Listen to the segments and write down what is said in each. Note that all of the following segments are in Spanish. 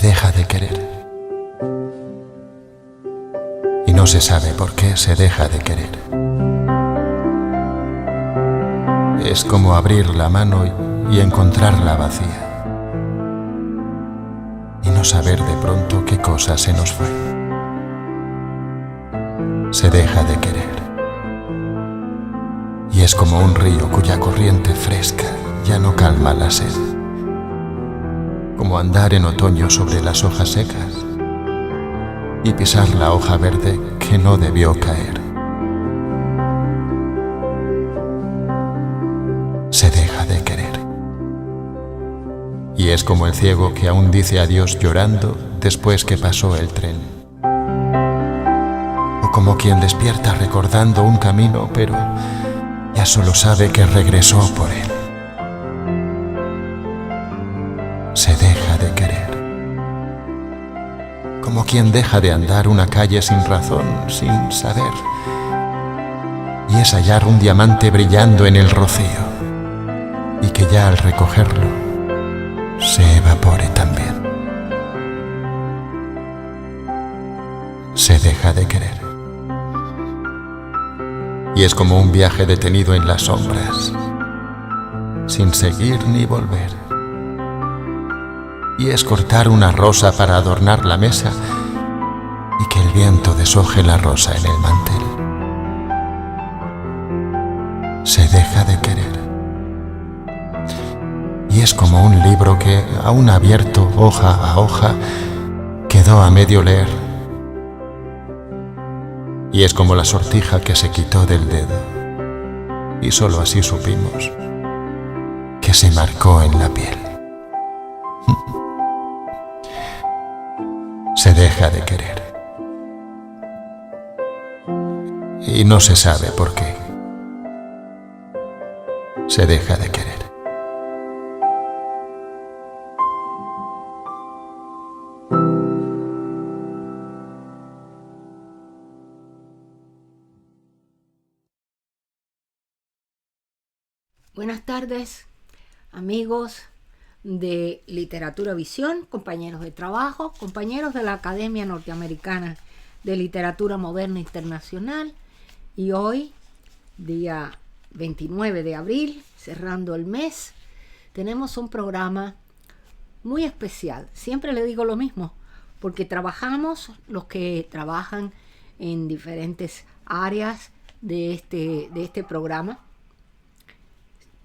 deja de querer. Y no se sabe por qué se deja de querer. Es como abrir la mano y encontrarla vacía. Y no saber de pronto qué cosa se nos fue. Se deja de querer. Y es como un río cuya corriente fresca ya no calma la sed. Como andar en otoño sobre las hojas secas y pisar la hoja verde que no debió caer. Se deja de querer. Y es como el ciego que aún dice adiós llorando después que pasó el tren. O como quien despierta recordando un camino, pero ya solo sabe que regresó por él. Se deja de querer. Como quien deja de andar una calle sin razón, sin saber. Y es hallar un diamante brillando en el rocío, y que ya al recogerlo se evapore también. Se deja de querer. Y es como un viaje detenido en las sombras, sin seguir ni volver. Y es cortar una rosa para adornar la mesa y que el viento deshoje la rosa en el mantel. Se deja de querer. Y es como un libro que, aún abierto hoja a hoja, quedó a medio leer. Y es como la sortija que se quitó del dedo, y solo así supimos que se marcó en la piel. Se deja de querer. Y no se sabe por qué. Se deja de querer. Buenas tardes, amigos de Literatura Visión, compañeros de trabajo, compañeros de la Academia Norteamericana de Literatura Moderna Internacional. Y hoy, día 29 de abril, cerrando el mes, tenemos un programa muy especial. Siempre le digo lo mismo, porque trabajamos los que trabajan en diferentes áreas de este programa.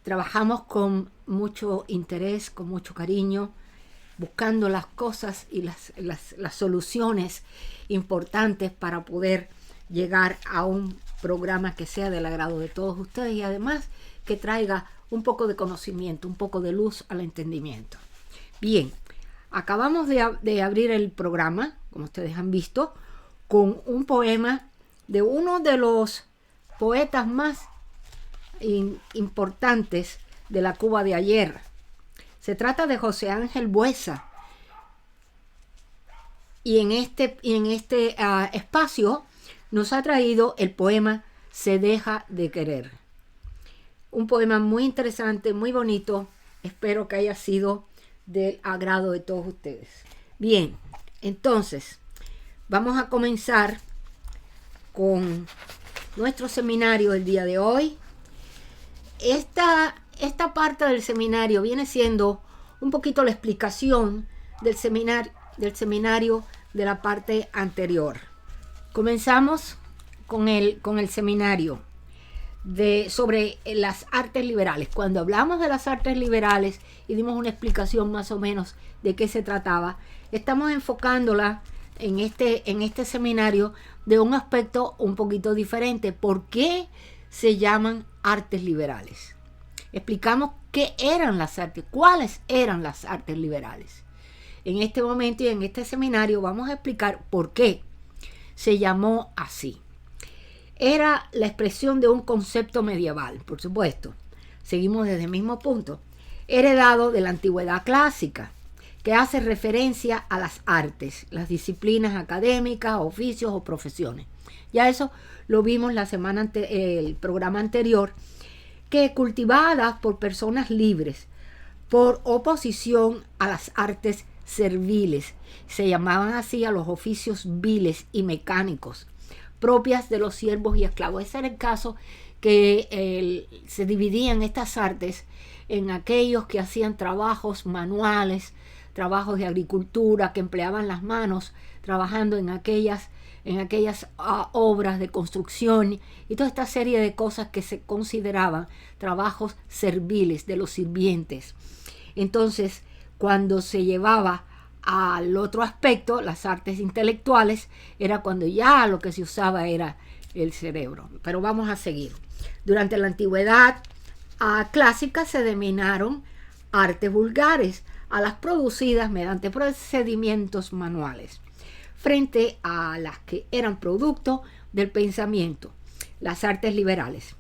Trabajamos con mucho interés, con mucho cariño, buscando las cosas y las soluciones importantes para poder llegar a un programa que sea del agrado de todos ustedes y además que traiga un poco de conocimiento, un poco de luz al entendimiento. Bien, acabamos de abrir el programa, como ustedes han visto, con un poema de uno de los poetas más importantes de la Cuba de ayer. Se trata de José Ángel Buesa. Y en este espacio nos ha traído el poema Se deja de querer. Un poema muy interesante, muy bonito. Espero que haya sido del agrado de todos ustedes. Bien, entonces vamos a comenzar con nuestro seminario del día de hoy. Esta parte del seminario viene siendo un poquito la explicación del seminario de la parte anterior. Comenzamos con el seminario sobre las artes liberales. Cuando hablamos de las artes liberales y dimos una explicación más o menos de qué se trataba, estamos enfocándola en este seminario de un aspecto un poquito diferente. ¿Por qué se llaman artes liberales? Explicamos qué eran las artes, cuáles eran las artes liberales. En este momento y en este seminario vamos a explicar por qué se llamó así. Era la expresión de un concepto medieval, por supuesto. Seguimos desde el mismo punto. Heredado de la antigüedad clásica, que hace referencia a las artes, las disciplinas académicas, oficios o profesiones. Ya eso lo vimos el programa anterior, que cultivadas por personas libres, por oposición a las artes serviles. Se llamaban así a los oficios viles y mecánicos, propias de los siervos y esclavos. Ese era el caso que se dividían estas artes en aquellos que hacían trabajos manuales, trabajos de agricultura, que empleaban las manos trabajando en aquellas obras de construcción y toda esta serie de cosas que se consideraban trabajos serviles de los sirvientes. Entonces, cuando se llevaba al otro aspecto, las artes intelectuales, era cuando ya lo que se usaba era el cerebro. Pero vamos a seguir. Durante la antigüedad clásica se denominaron artes vulgares a las producidas mediante procedimientos manuales, frente a las que eran producto del pensamiento, las artes liberales,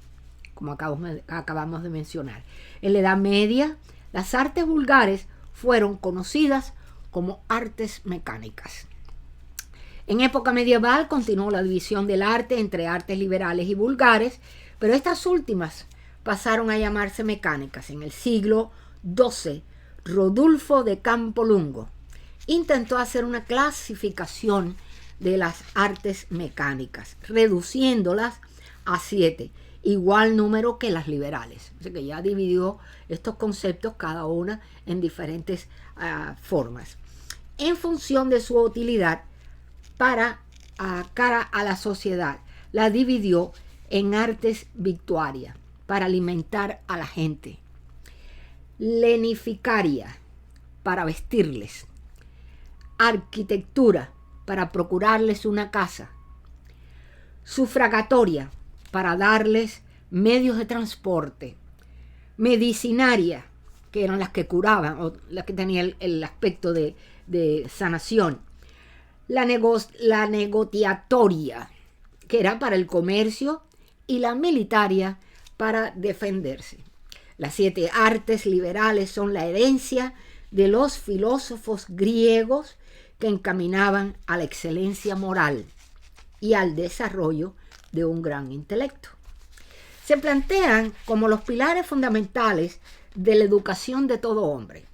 como acabamos de mencionar. En la Edad Media, las artes vulgares fueron conocidas como artes mecánicas. En época medieval continuó la división del arte entre artes liberales y vulgares, pero estas últimas pasaron a llamarse mecánicas. En el siglo XII, Rodulfo de Campolungo intentó hacer una clasificación de las artes mecánicas, reduciéndolas a 7, igual número que las liberales. Así que ya dividió estos conceptos cada una en diferentes formas, en función de su utilidad para cara a la sociedad. La dividió en artes victuaria, para alimentar a la gente; lenificaria, para vestirles; arquitectura, para procurarles una casa; sufragatoria, para darles medios de transporte; medicinaria, que eran las que curaban o las que tenían el aspecto de sanación; la negociatoria, que era para el comercio; y la militaria, para defenderse. Las 7 artes liberales son la herencia de los filósofos griegos que encaminaban a la excelencia moral y al desarrollo de un gran intelecto. Se plantean como los pilares fundamentales de la educación de todo hombre.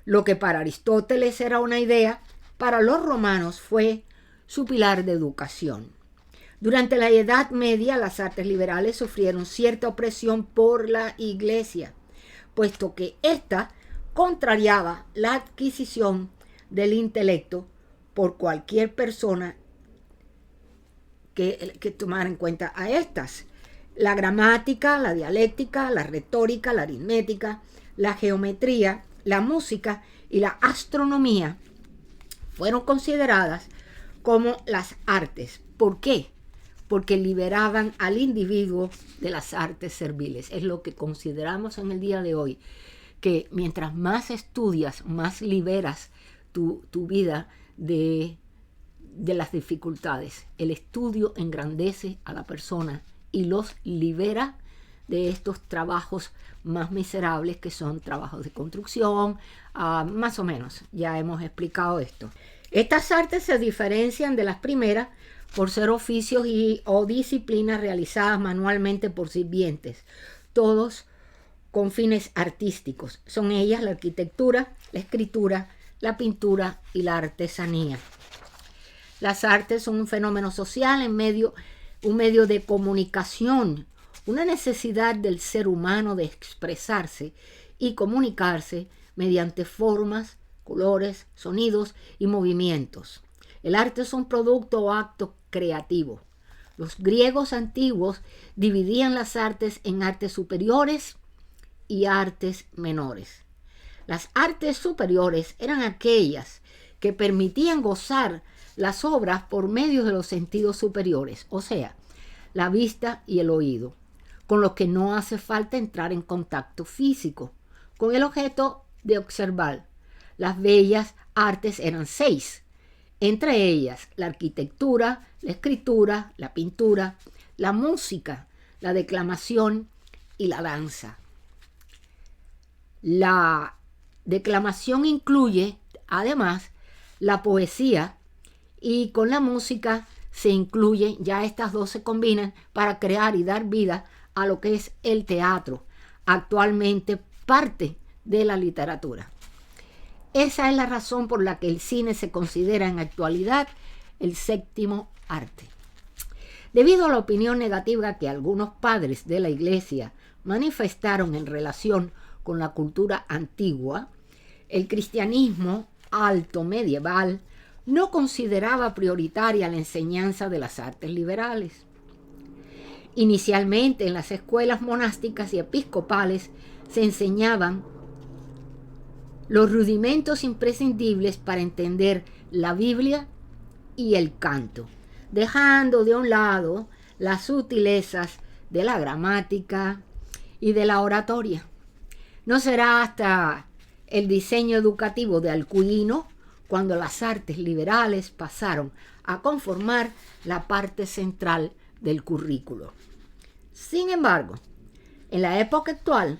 Lo que para Aristóteles era una idea, para los romanos fue su pilar de educación. Durante la Edad Media, las artes liberales sufrieron cierta opresión por la Iglesia, puesto que ésta contrariaba la adquisición del intelecto por cualquier persona que tomara en cuenta a estas. La gramática, la dialéctica, la retórica, la aritmética, la geometría, la música y la astronomía fueron consideradas como las artes. ¿Por qué? Porque liberaban al individuo de las artes serviles. Es lo que consideramos en el día de hoy, que mientras más estudias, más liberas tu vida de las dificultades. El estudio engrandece a la persona y los libera de estos trabajos más miserables, que son trabajos de construcción, más o menos. Ya hemos explicado esto. Estas artes se diferencian de las primeras por ser oficios o disciplinas realizadas manualmente por sirvientes, todos con fines artísticos. Son ellas la arquitectura, la escritura, la pintura y la artesanía. Las artes son un fenómeno social, un medio de comunicación, una necesidad del ser humano de expresarse y comunicarse mediante formas, colores, sonidos y movimientos. El arte es un producto o acto creativo. Los griegos antiguos dividían las artes en artes superiores y artes menores. Las artes superiores eran aquellas que permitían gozar las obras por medio de los sentidos superiores, o sea, la vista y el oído, con los que no hace falta entrar en contacto físico con el objeto de observar. Las bellas artes eran 6, entre ellas la arquitectura, la escritura, la pintura, la música, la declamación y la danza. La declamación incluye, además, la poesía, y con la música se incluye, ya estas dos se combinan para crear y dar vida a lo que es el teatro, actualmente parte de la literatura. Esa es la razón por la que el cine se considera en actualidad el séptimo arte. Debido a la opinión negativa que algunos padres de la Iglesia manifestaron en relación con la cultura antigua, el cristianismo alto medieval no consideraba prioritaria la enseñanza de las artes liberales. Inicialmente en las escuelas monásticas y episcopales se enseñaban los rudimentos imprescindibles para entender la Biblia y el canto, dejando de un lado las sutilezas de la gramática y de la oratoria. No será hasta el diseño educativo de Alcuino cuando las artes liberales pasaron a conformar la parte central del currículo. Sin embargo, en la época actual,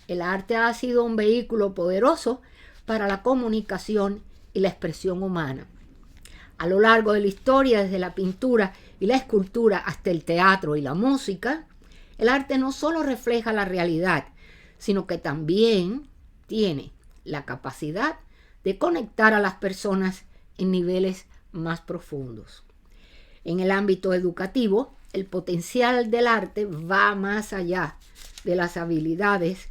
el arte ha sido un vehículo poderoso para la comunicación y la expresión humana. A lo largo de la historia, desde la pintura y la escultura hasta el teatro y la música, el arte no solo refleja la realidad, sino que también tiene la capacidad de conectar a las personas en niveles más profundos. En el ámbito educativo, el potencial del arte va más allá de las habilidades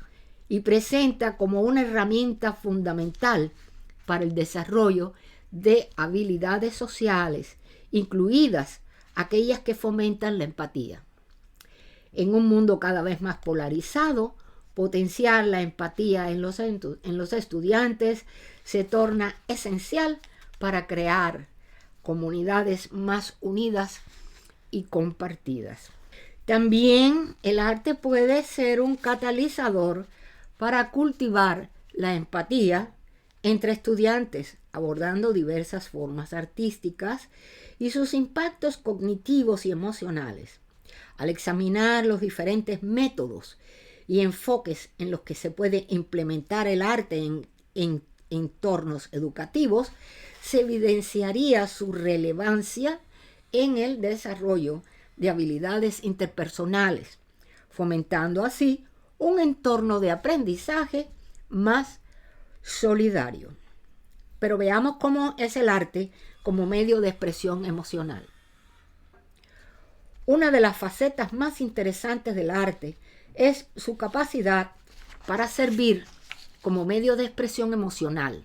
y presenta como una herramienta fundamental para el desarrollo de habilidades sociales, incluidas aquellas que fomentan la empatía. En un mundo cada vez más polarizado, potenciar la empatía en los estudiantes se torna esencial para crear comunidades más unidas y compartidas. También el arte puede ser un catalizador para cultivar la empatía entre estudiantes, abordando diversas formas artísticas y sus impactos cognitivos y emocionales. Al examinar los diferentes métodos y enfoques en los que se puede implementar el arte en entornos educativos, se evidenciaría su relevancia en el desarrollo de habilidades interpersonales, fomentando así un entorno de aprendizaje más solidario. Pero veamos cómo es el arte como medio de expresión emocional. Una de las facetas más interesantes del arte es su capacidad para servir como medio de expresión emocional.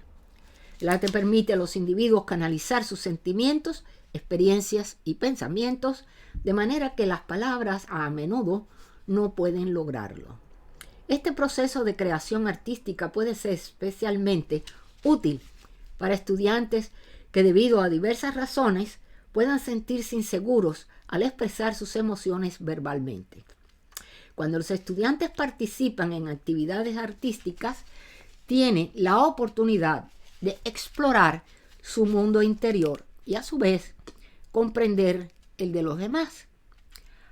El arte permite a los individuos canalizar sus sentimientos, experiencias y pensamientos de manera que las palabras a menudo no pueden lograrlo. Este proceso de creación artística puede ser especialmente útil para estudiantes que debido a diversas razones puedan sentirse inseguros al expresar sus emociones verbalmente. Cuando los estudiantes participan en actividades artísticas, tienen la oportunidad de explorar su mundo interior y a su vez comprender el de los demás.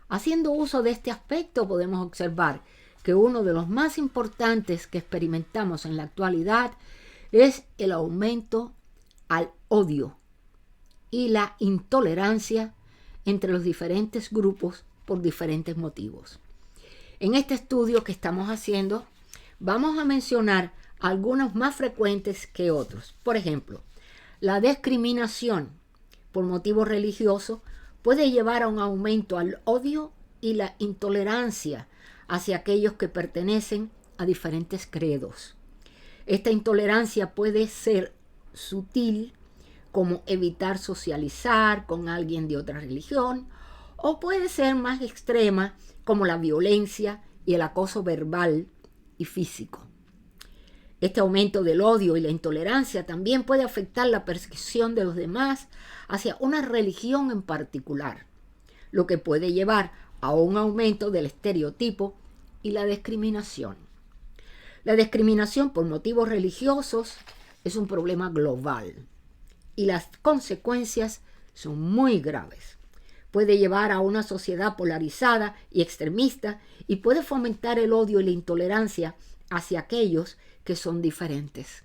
Haciendo uso de este aspecto podemos observar que uno de los más importantes que experimentamos en la actualidad es el aumento al odio y la intolerancia entre los diferentes grupos por diferentes motivos. En este estudio que estamos haciendo, vamos a mencionar algunos más frecuentes que otros. Por ejemplo, la discriminación por motivos religiosos puede llevar a un aumento al odio y la intolerancia hacia aquellos que pertenecen a diferentes credos. Esta intolerancia puede ser sutil, como evitar socializar con alguien de otra religión, o puede ser más extrema, como la violencia y el acoso verbal y físico. Este aumento del odio y la intolerancia también puede afectar la percepción de los demás hacia una religión en particular, lo que puede llevar a un aumento del estereotipo y la discriminación. La discriminación por motivos religiosos es un problema global y las consecuencias son muy graves. Puede llevar a una sociedad polarizada y extremista y puede fomentar el odio y la intolerancia hacia aquellos que son diferentes.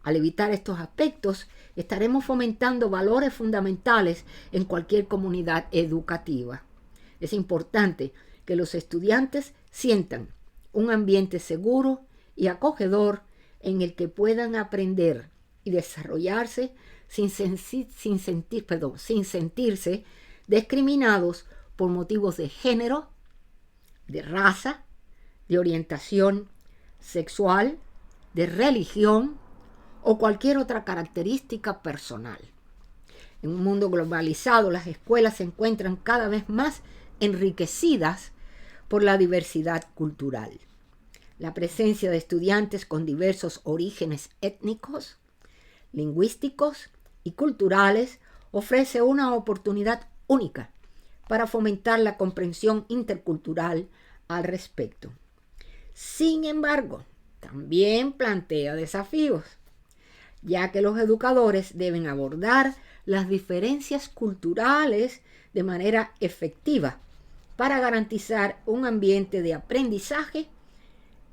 Al evitar estos aspectos, estaremos fomentando valores fundamentales en cualquier comunidad educativa. Es importante que los estudiantes sientan un ambiente seguro y acogedor en el que puedan aprender y desarrollarse sin sentirse discriminados por motivos de género, de raza, de orientación sexual, de religión o cualquier otra característica personal. En un mundo globalizado, las escuelas se encuentran cada vez más enriquecidas por la diversidad cultural. La presencia de estudiantes con diversos orígenes étnicos, lingüísticos y culturales ofrece una oportunidad única para fomentar la comprensión intercultural al respecto. Sin embargo, también plantea desafíos, ya que los educadores deben abordar las diferencias culturales de manera efectiva para garantizar un ambiente de aprendizaje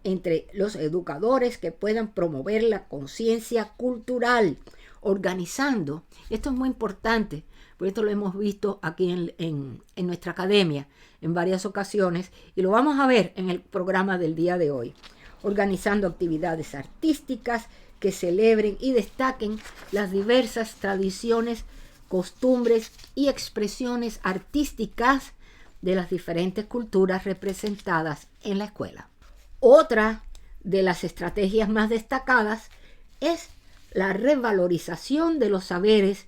entre los educadores que puedan promover la conciencia cultural, organizando. Esto es muy importante, porque esto lo hemos visto aquí en nuestra academia en varias ocasiones y lo vamos a ver en el programa del día de hoy. Organizando actividades artísticas que celebren y destaquen las diversas tradiciones, costumbres y expresiones artísticas de las diferentes culturas representadas en la escuela. Otra de las estrategias más destacadas es la revalorización de los saberes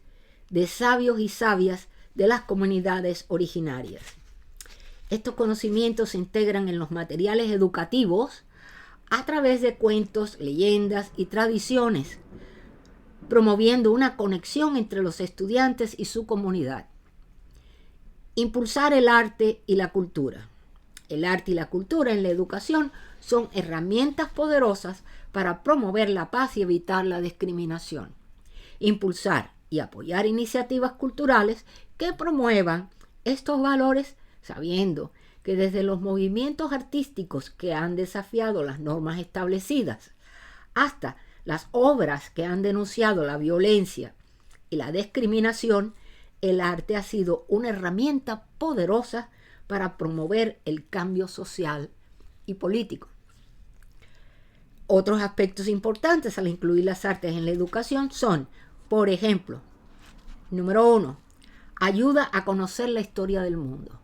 de sabios y sabias de las comunidades originarias. Estos conocimientos se integran en los materiales educativos a través de cuentos, leyendas y tradiciones, promoviendo una conexión entre los estudiantes y su comunidad. Impulsar el arte y la cultura. El arte y la cultura en la educación son herramientas poderosas para promover la paz y evitar la discriminación. Impulsar y apoyar iniciativas culturales que promuevan estos valores, sabiendo que desde los movimientos artísticos que han desafiado las normas establecidas hasta las obras que han denunciado la violencia y la discriminación, el arte ha sido una herramienta poderosa para promover el cambio social y político. Otros aspectos importantes al incluir las artes en la educación son, por ejemplo, número 1, ayuda a conocer la historia del mundo.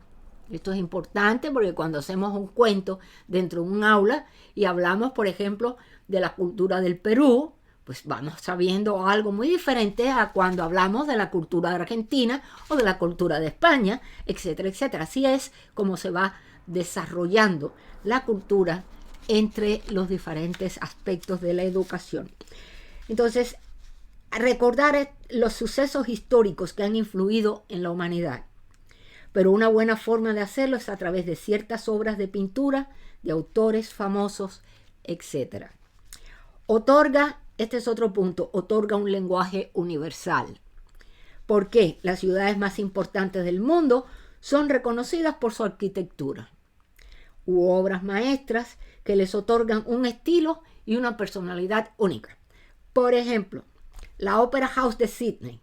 Esto es importante porque cuando hacemos un cuento dentro de un aula y hablamos, por ejemplo, de la cultura del Perú, pues vamos sabiendo algo muy diferente a cuando hablamos de la cultura de Argentina o de la cultura de España, etcétera, etcétera. Así es como se va desarrollando la cultura entre los diferentes aspectos de la educación. Entonces, recordar los sucesos históricos que han influido en la humanidad. Pero una buena forma de hacerlo es a través de ciertas obras de pintura, de autores famosos, etc. Este es otro punto, otorga un lenguaje universal. ¿Por qué? Las ciudades más importantes del mundo son reconocidas por su arquitectura u obras maestras que les otorgan un estilo y una personalidad única. Por ejemplo, la Opera House de Sydney.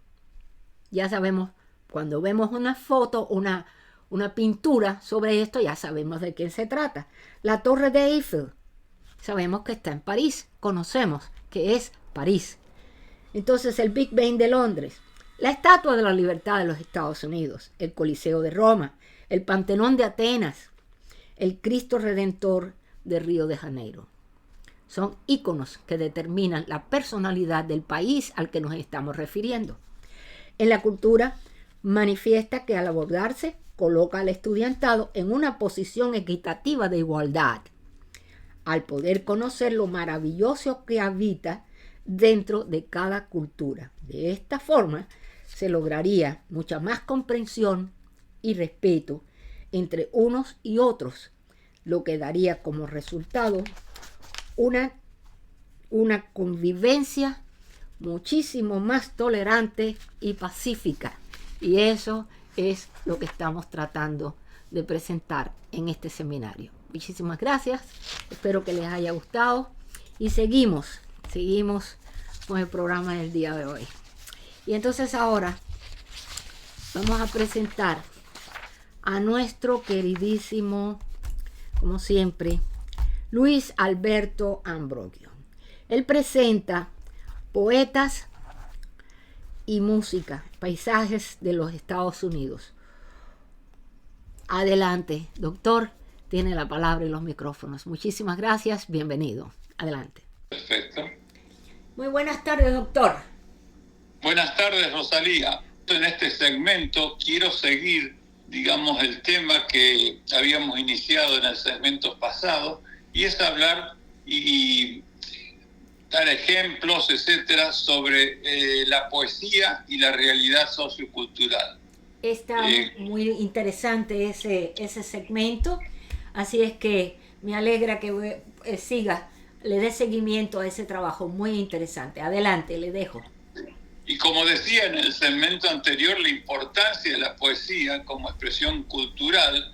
Ya sabemos, cuando vemos una foto, una pintura sobre esto, ya sabemos de quién se trata. La Torre de Eiffel, sabemos que está en París, conocemos que es París. Entonces el Big Ben de Londres, la Estatua de la Libertad de los Estados Unidos, el Coliseo de Roma, el Panteón de Atenas, el Cristo Redentor de Río de Janeiro. Son íconos que determinan la personalidad del país al que nos estamos refiriendo. En la cultura, manifiesta que al abordarse, coloca al estudiantado en una posición equitativa de igualdad, al poder conocer lo maravilloso que habita dentro de cada cultura. De esta forma, se lograría mucha más comprensión y respeto entre unos y otros, lo que daría como resultado una convivencia muchísimo más tolerante y pacífica. Y eso es lo que estamos tratando de presentar en este seminario. Muchísimas gracias, espero que les haya gustado y seguimos con el programa del día de hoy. Y entonces ahora vamos a presentar a nuestro queridísimo, como siempre, Luis Alberto Ambrogio. Él presenta poetas y música, paisajes de los Estados Unidos. Adelante, doctor, tiene la palabra y los micrófonos. Muchísimas gracias, bienvenido. Adelante. Perfecto. Muy buenas tardes, doctor. Buenas tardes, Rosalía. En este segmento quiero seguir, digamos, el tema que habíamos iniciado en el segmento pasado, y es hablar y dar ejemplos, etcétera, sobre la poesía y la realidad sociocultural. Está muy interesante ese segmento, así es que me alegra que le dé seguimiento a ese trabajo muy interesante. Adelante, le dejo. Y como decía en el segmento anterior, la importancia de la poesía como expresión cultural,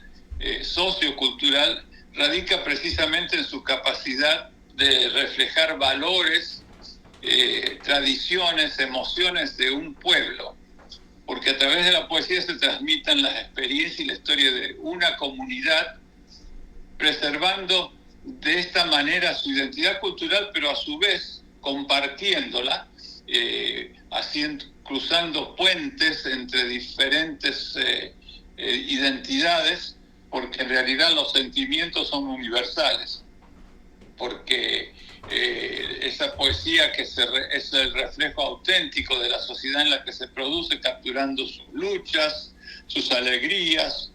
sociocultural, radica precisamente en su capacidad de reflejar valores, tradiciones, emociones de un pueblo, porque a través de la poesía se transmitan las experiencias y la historia de una comunidad, preservando de esta manera su identidad cultural, pero a su vez compartiéndola, cruzando puentes entre diferentes identidades, porque en realidad los sentimientos son universales, porque esa poesía que es el reflejo auténtico de la sociedad en la que se produce, capturando sus luchas, sus alegrías,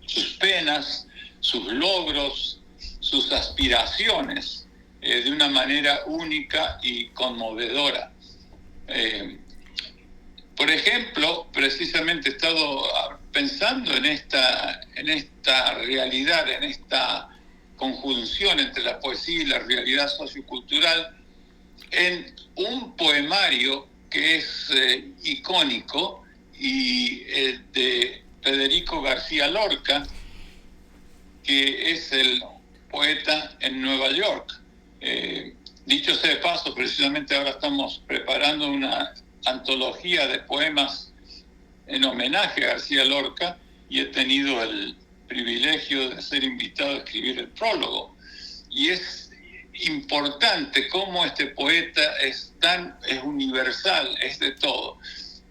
sus penas, sus logros, sus aspiraciones, de una manera única y conmovedora. Por ejemplo, precisamente he estado pensando en esta realidad, en esta conjunción entre la poesía y la realidad sociocultural, en un poemario que es icónico, y de Federico García Lorca, que es el poeta en Nueva York. Dicho sea de paso, precisamente ahora estamos preparando una antología de poemas en homenaje a García Lorca, y he tenido el privilegio de ser invitado a escribir el prólogo. Y es importante cómo este poeta es universal, es de todo.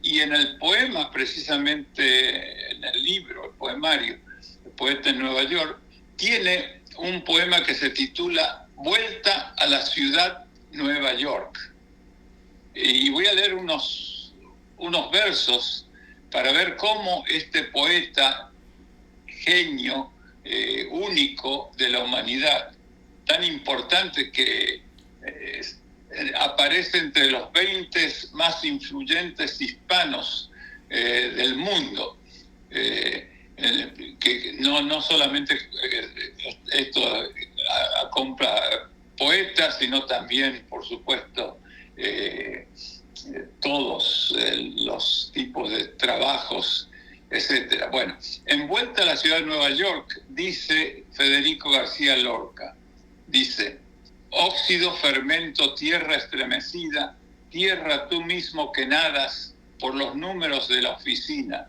Y en el poema, precisamente en el libro, el poemario, el poeta en Nueva York, tiene un poema que se titula Vuelta a la ciudad Nueva York. Y voy a leer unos versos para ver cómo este poeta, genio único de la humanidad, tan importante que aparece entre los 20 más influyentes hispanos del mundo, que no solamente esto compra poetas, sino también, por supuesto, todos los tipos de trabajos, etcétera. Bueno, en Vuelta a la ciudad de Nueva York, dice Federico García Lorca, dice: óxido, fermento, tierra estremecida, tierra tú mismo que nadas por los números de la oficina.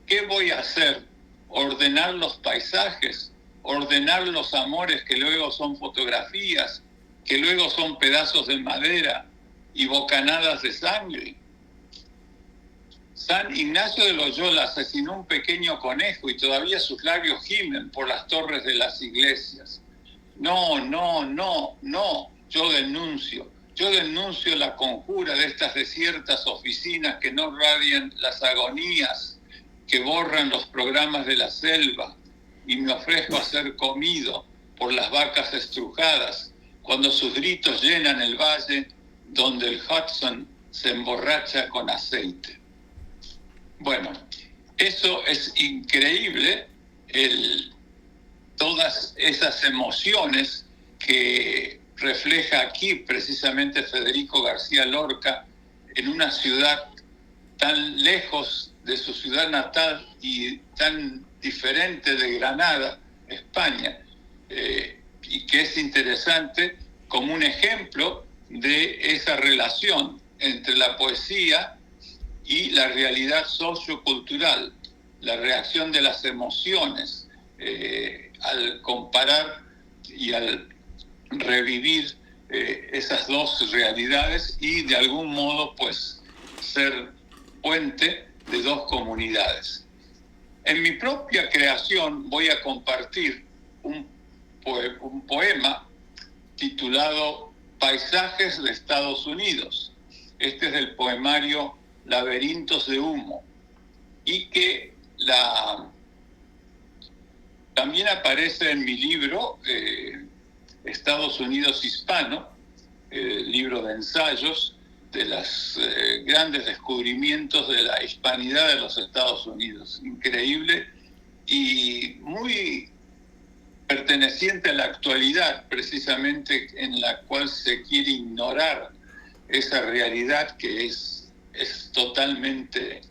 ¿Qué voy a hacer? ¿Ordenar los paisajes? ¿Ordenar los amores que luego son fotografías, que luego son pedazos de madera y bocanadas de sangre? San Ignacio de Loyola asesinó un pequeño conejo y todavía sus labios gimen por las torres de las iglesias. No, yo denuncio la conjura de estas desiertas oficinas que no radian las agonías, que borran los programas de la selva, y me ofrezco a ser comido por las vacas estrujadas cuando sus gritos llenan el valle donde el Hudson se emborracha con aceite. Bueno, eso es increíble, todas esas emociones que refleja aquí precisamente Federico García Lorca en una ciudad tan lejos de su ciudad natal y tan diferente de Granada, España, y que es interesante como un ejemplo de esa relación entre la poesía y la realidad sociocultural, la reacción de las emociones, al comparar y al revivir esas dos realidades y de algún modo pues ser puente de dos comunidades. En mi propia creación voy a compartir un poema titulado Paisajes de Estados Unidos. Este es del poemario Laberintos de Humo, y que también aparece en mi libro Estados Unidos Hispano, libro de ensayos de los grandes descubrimientos de la hispanidad de los Estados Unidos. Increíble y muy perteneciente a la actualidad, precisamente, en la cual se quiere ignorar esa realidad que es totalmente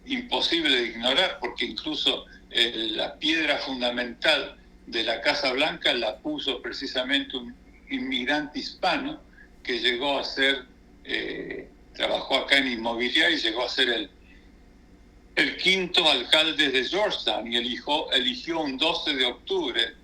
imposible de ignorar, porque incluso la piedra fundamental de la Casa Blanca la puso precisamente un inmigrante hispano que llegó a ser, trabajó acá en inmobiliaria y llegó a ser el quinto alcalde de Georgetown, y eligió un 12 de octubre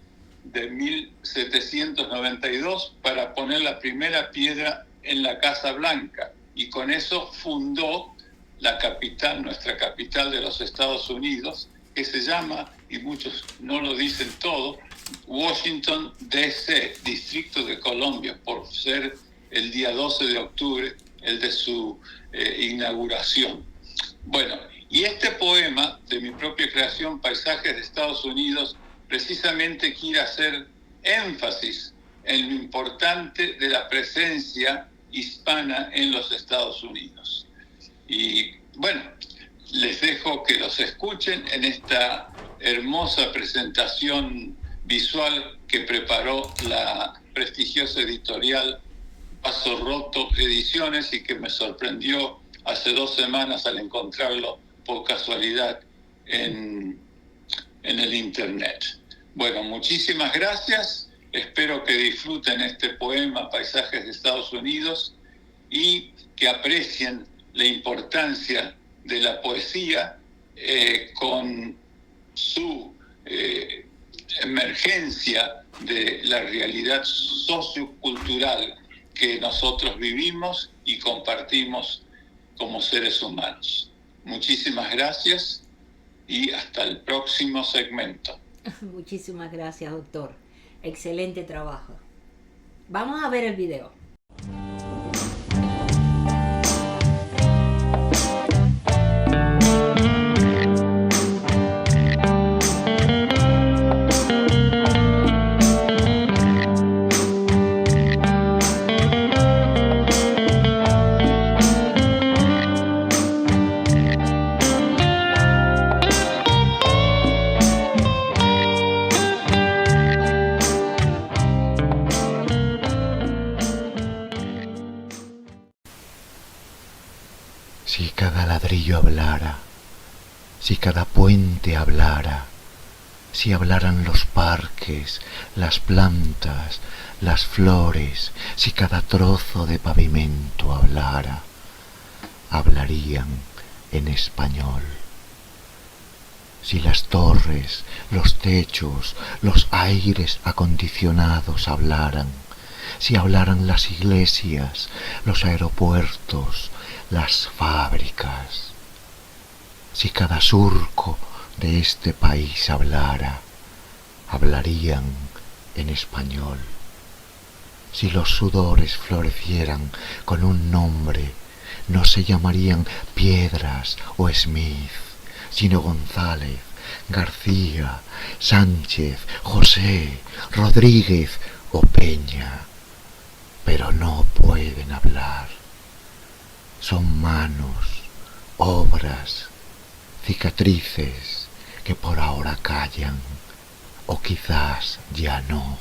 de 1792 para poner la primera piedra en la Casa Blanca, y con eso fundó la capital, nuestra capital de los Estados Unidos, que se llama, y muchos no lo dicen todo, Washington D.C., Distrito de Columbia, por ser el día 12 de octubre el de su inauguración. Bueno, y este poema de mi propia creación, Paisajes de Estados Unidos, precisamente quiere hacer énfasis en lo importante de la presencia hispana en los Estados Unidos. Y bueno, les dejo que los escuchen en esta hermosa presentación visual que preparó la prestigiosa editorial Paso Roto Ediciones, y que me sorprendió hace 2 semanas al encontrarlo por casualidad en el internet. Bueno, muchísimas gracias. Espero que disfruten este poema Paisajes de Estados Unidos y que aprecien la importancia de la poesía con su emergencia de la realidad sociocultural que nosotros vivimos y compartimos como seres humanos. Muchísimas gracias y hasta el próximo segmento. Muchísimas gracias, doctor. Excelente trabajo. Vamos a ver el video. Si cada ladrillo hablara, si cada puente hablara, si hablaran los parques, las plantas, las flores, si cada trozo de pavimento hablara, hablarían en español. Si las torres, los techos, los aires acondicionados hablaran, si hablaran las iglesias, los aeropuertos, las fábricas, si cada surco de este país hablara, hablarían en español. Si los sudores florecieran con un nombre, no se llamarían Piedras o Smith, sino González, García, Sánchez, José, Rodríguez o Peña. Pero no pueden hablar. Son manos, obras, cicatrices que por ahora callan, o quizás ya no.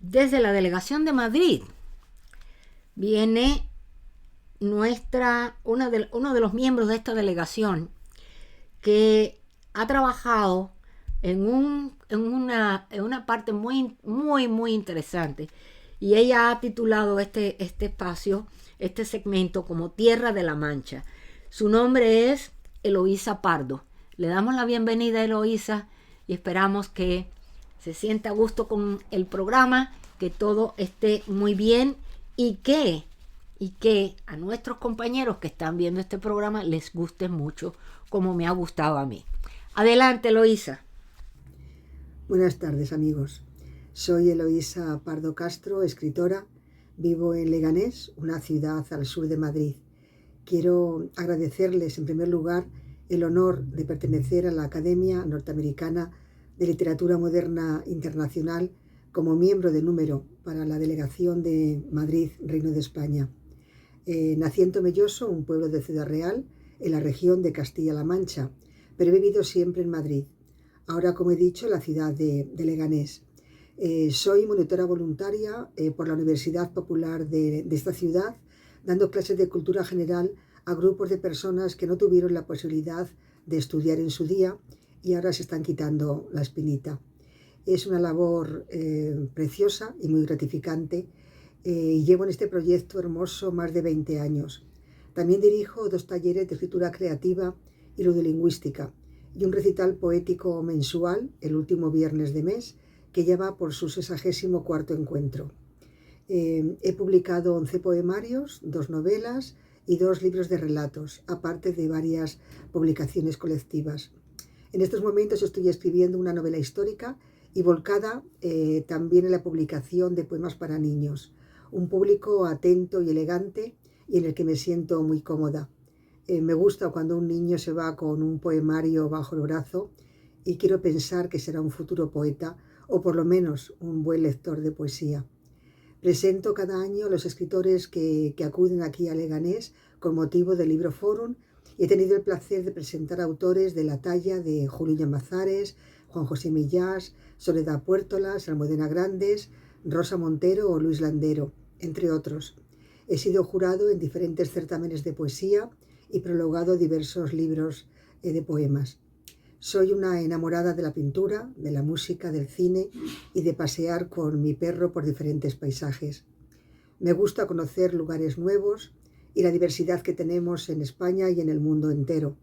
Desde la delegación de Madrid viene uno de los miembros de esta delegación que ha trabajado en una parte muy, muy, muy interesante. Y ella ha titulado este espacio, este segmento, como Tierra de la Mancha. Su nombre es Eloísa Pardo. Le damos la bienvenida a Eloísa y esperamos que se sienta a gusto con el programa, que todo esté muy bien y que a nuestros compañeros que están viendo este programa les guste mucho, como me ha gustado a mí. Adelante, Eloísa. Buenas tardes, amigos. Soy Eloísa Pardo Castro, escritora. Vivo en Leganés, una ciudad al sur de Madrid. Quiero agradecerles, en primer lugar, el honor de pertenecer a la Academia Norteamericana de Literatura Moderna Internacional como miembro de número para la delegación de Madrid, Reino de España. Nací en Tomelloso, un pueblo de Ciudad Real, en la región de Castilla-La Mancha, pero he vivido siempre en Madrid. Ahora, como he dicho, en la ciudad de Leganés. Soy monitora voluntaria por la Universidad Popular de esta ciudad, dando clases de cultura general a grupos de personas que no tuvieron la posibilidad de estudiar en su día y ahora se están quitando la espinita. Es una labor preciosa y muy gratificante y llevo en este proyecto hermoso más de 20 años. También dirijo 2 talleres de escritura creativa y ludolingüística y un recital poético mensual el último viernes de mes que lleva por su 64º encuentro. He publicado 11 poemarios, 2 novelas y 2 libros de relatos, aparte de varias publicaciones colectivas. En estos momentos estoy escribiendo una novela histórica y volcada también en la publicación de poemas para niños. Un público atento y elegante y en el que me siento muy cómoda. Me gusta cuando un niño se va con un poemario bajo el brazo y quiero pensar que será un futuro poeta o por lo menos un buen lector de poesía. Presento cada año a los escritores que acuden aquí a Leganés con motivo del Libro Fórum y he tenido el placer de presentar autores de la talla de Julio Llamazares, Juan José Millás, Soledad Puertolas, Almudena Grandes, Rosa Montero o Luis Landero, entre otros. He sido jurado en diferentes certámenes de poesía y prologado diversos libros de poemas. Soy una enamorada de la pintura, de la música, del cine y de pasear con mi perro por diferentes paisajes. Me gusta conocer lugares nuevos y la diversidad que tenemos en España y en el mundo entero.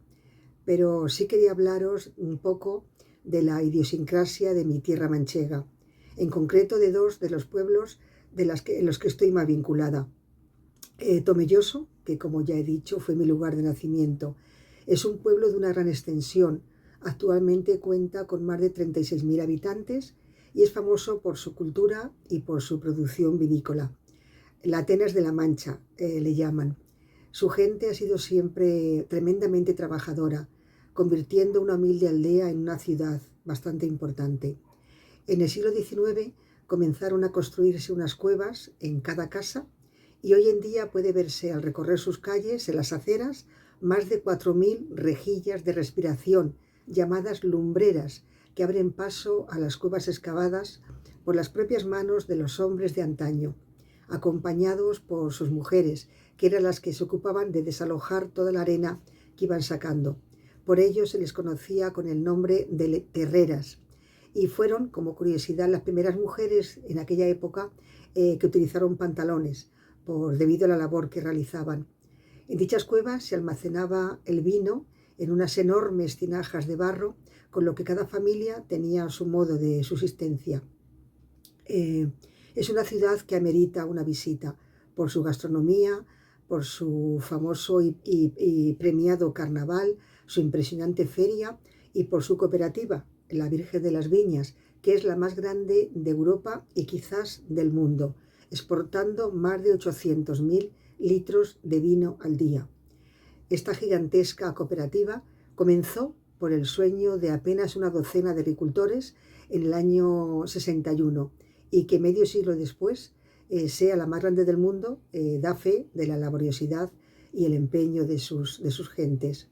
Pero sí quería hablaros un poco de la idiosincrasia de mi tierra manchega, en concreto de 2 de los pueblos en los que estoy más vinculada. Tomelloso, que como ya he dicho fue mi lugar de nacimiento, es un pueblo de una gran extensión. Actualmente cuenta con más de 36.000 habitantes y es famoso por su cultura y por su producción vinícola. La Atenas de la Mancha le llaman. Su gente ha sido siempre tremendamente trabajadora, convirtiendo una humilde aldea en una ciudad bastante importante. En el siglo XIX comenzaron a construirse unas cuevas en cada casa y hoy en día puede verse al recorrer sus calles, en las aceras, más de 4.000 rejillas de respiración, llamadas lumbreras, que abren paso a las cuevas excavadas por las propias manos de los hombres de antaño, acompañados por sus mujeres, que eran las que se ocupaban de desalojar toda la arena que iban sacando. Por ello se les conocía con el nombre de terreras, y fueron, como curiosidad, las primeras mujeres en aquella época que utilizaron pantalones, debido a la labor que realizaban. En dichas cuevas se almacenaba el vino en unas enormes tinajas de barro, con lo que cada familia tenía su modo de subsistencia. Es una ciudad que amerita una visita por su gastronomía, por su famoso y premiado carnaval, su impresionante feria y por su cooperativa, la Virgen de las Viñas, que es la más grande de Europa y quizás del mundo, exportando más de 800.000 litros de vino al día. Esta gigantesca cooperativa comenzó por el sueño de apenas una docena de agricultores en el año 61 y que medio siglo después sea la más grande del mundo, da fe de la laboriosidad y el empeño de sus gentes.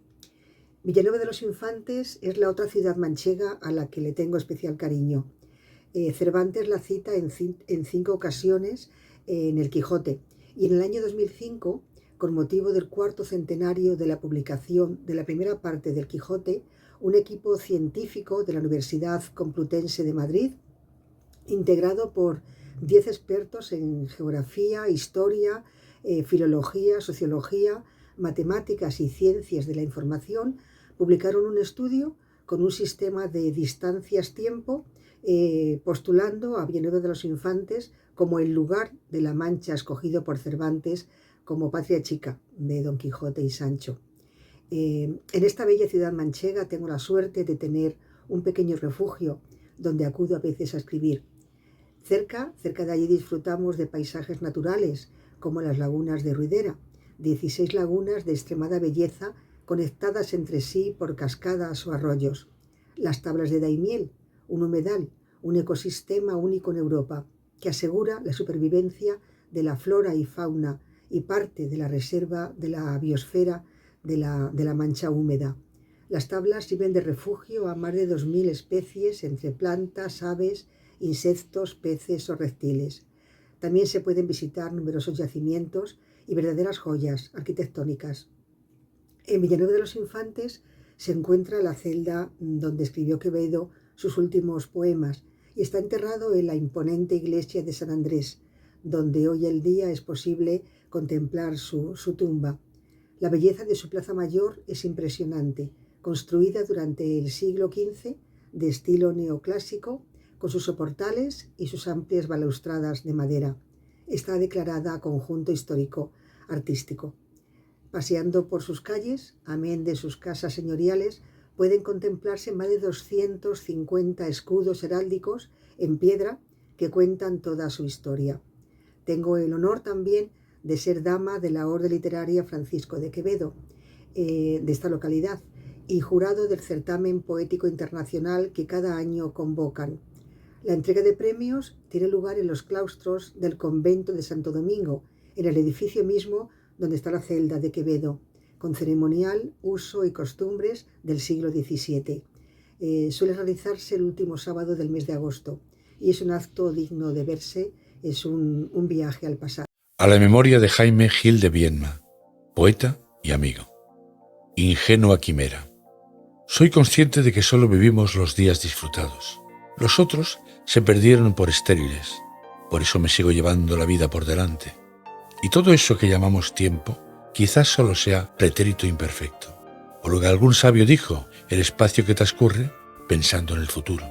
Villanueva de los Infantes es la otra ciudad manchega a la que le tengo especial cariño. Cervantes la cita en 5 ocasiones en el Quijote, y en el año 2005, con motivo del 4º centenario de la publicación de la primera parte del Quijote, un equipo científico de la Universidad Complutense de Madrid, integrado por 10 expertos en geografía, historia, filología, sociología, matemáticas y ciencias de la información, publicaron un estudio con un sistema de distancias-tiempo, postulando a Villanueva de los Infantes como el lugar de la Mancha escogido por Cervantes como patria chica de Don Quijote y Sancho. En esta bella ciudad manchega tengo la suerte de tener un pequeño refugio donde acudo a veces a escribir. Cerca de allí disfrutamos de paisajes naturales como las lagunas de Ruidera, 16 lagunas de extremada belleza conectadas entre sí por cascadas o arroyos. Las tablas de Daimiel, un humedal, un ecosistema único en Europa, que asegura la supervivencia de la flora y fauna y parte de la reserva de la biosfera de la Mancha húmeda. Las tablas sirven de refugio a más de 2.000 especies entre plantas, aves, insectos, peces o reptiles. También se pueden visitar numerosos yacimientos y verdaderas joyas arquitectónicas. En Villanueva de los Infantes se encuentra la celda donde escribió Quevedo sus últimos poemas y está enterrado en la imponente iglesia de San Andrés, donde hoy el día es posible contemplar su tumba. La belleza de su plaza mayor es impresionante, construida durante el siglo XV de estilo neoclásico, con sus soportales y sus amplias balaustradas de madera. Está declarada conjunto histórico artístico. Paseando por sus calles, amén de sus casas señoriales, pueden contemplarse más de 250 escudos heráldicos en piedra que cuentan toda su historia. Tengo el honor también de ser dama de la Orden Literaria Francisco de Quevedo, de esta localidad, y jurado del certamen poético internacional que cada año convocan. La entrega de premios tiene lugar en los claustros del convento de Santo Domingo, en el edificio mismo donde está la celda de Quevedo, con ceremonial, uso y costumbres del siglo XVII. Suele realizarse el último sábado del mes de agosto y es un acto digno de verse, es un viaje al pasado. A la memoria de Jaime Gil de Viedma, poeta y amigo. Ingenua quimera. Soy consciente de que solo vivimos los días disfrutados. Los otros se perdieron por estériles. Por eso me sigo llevando la vida por delante. Y todo eso que llamamos tiempo quizás solo sea pretérito imperfecto. Por lo que algún sabio dijo, el espacio que transcurre pensando en el futuro.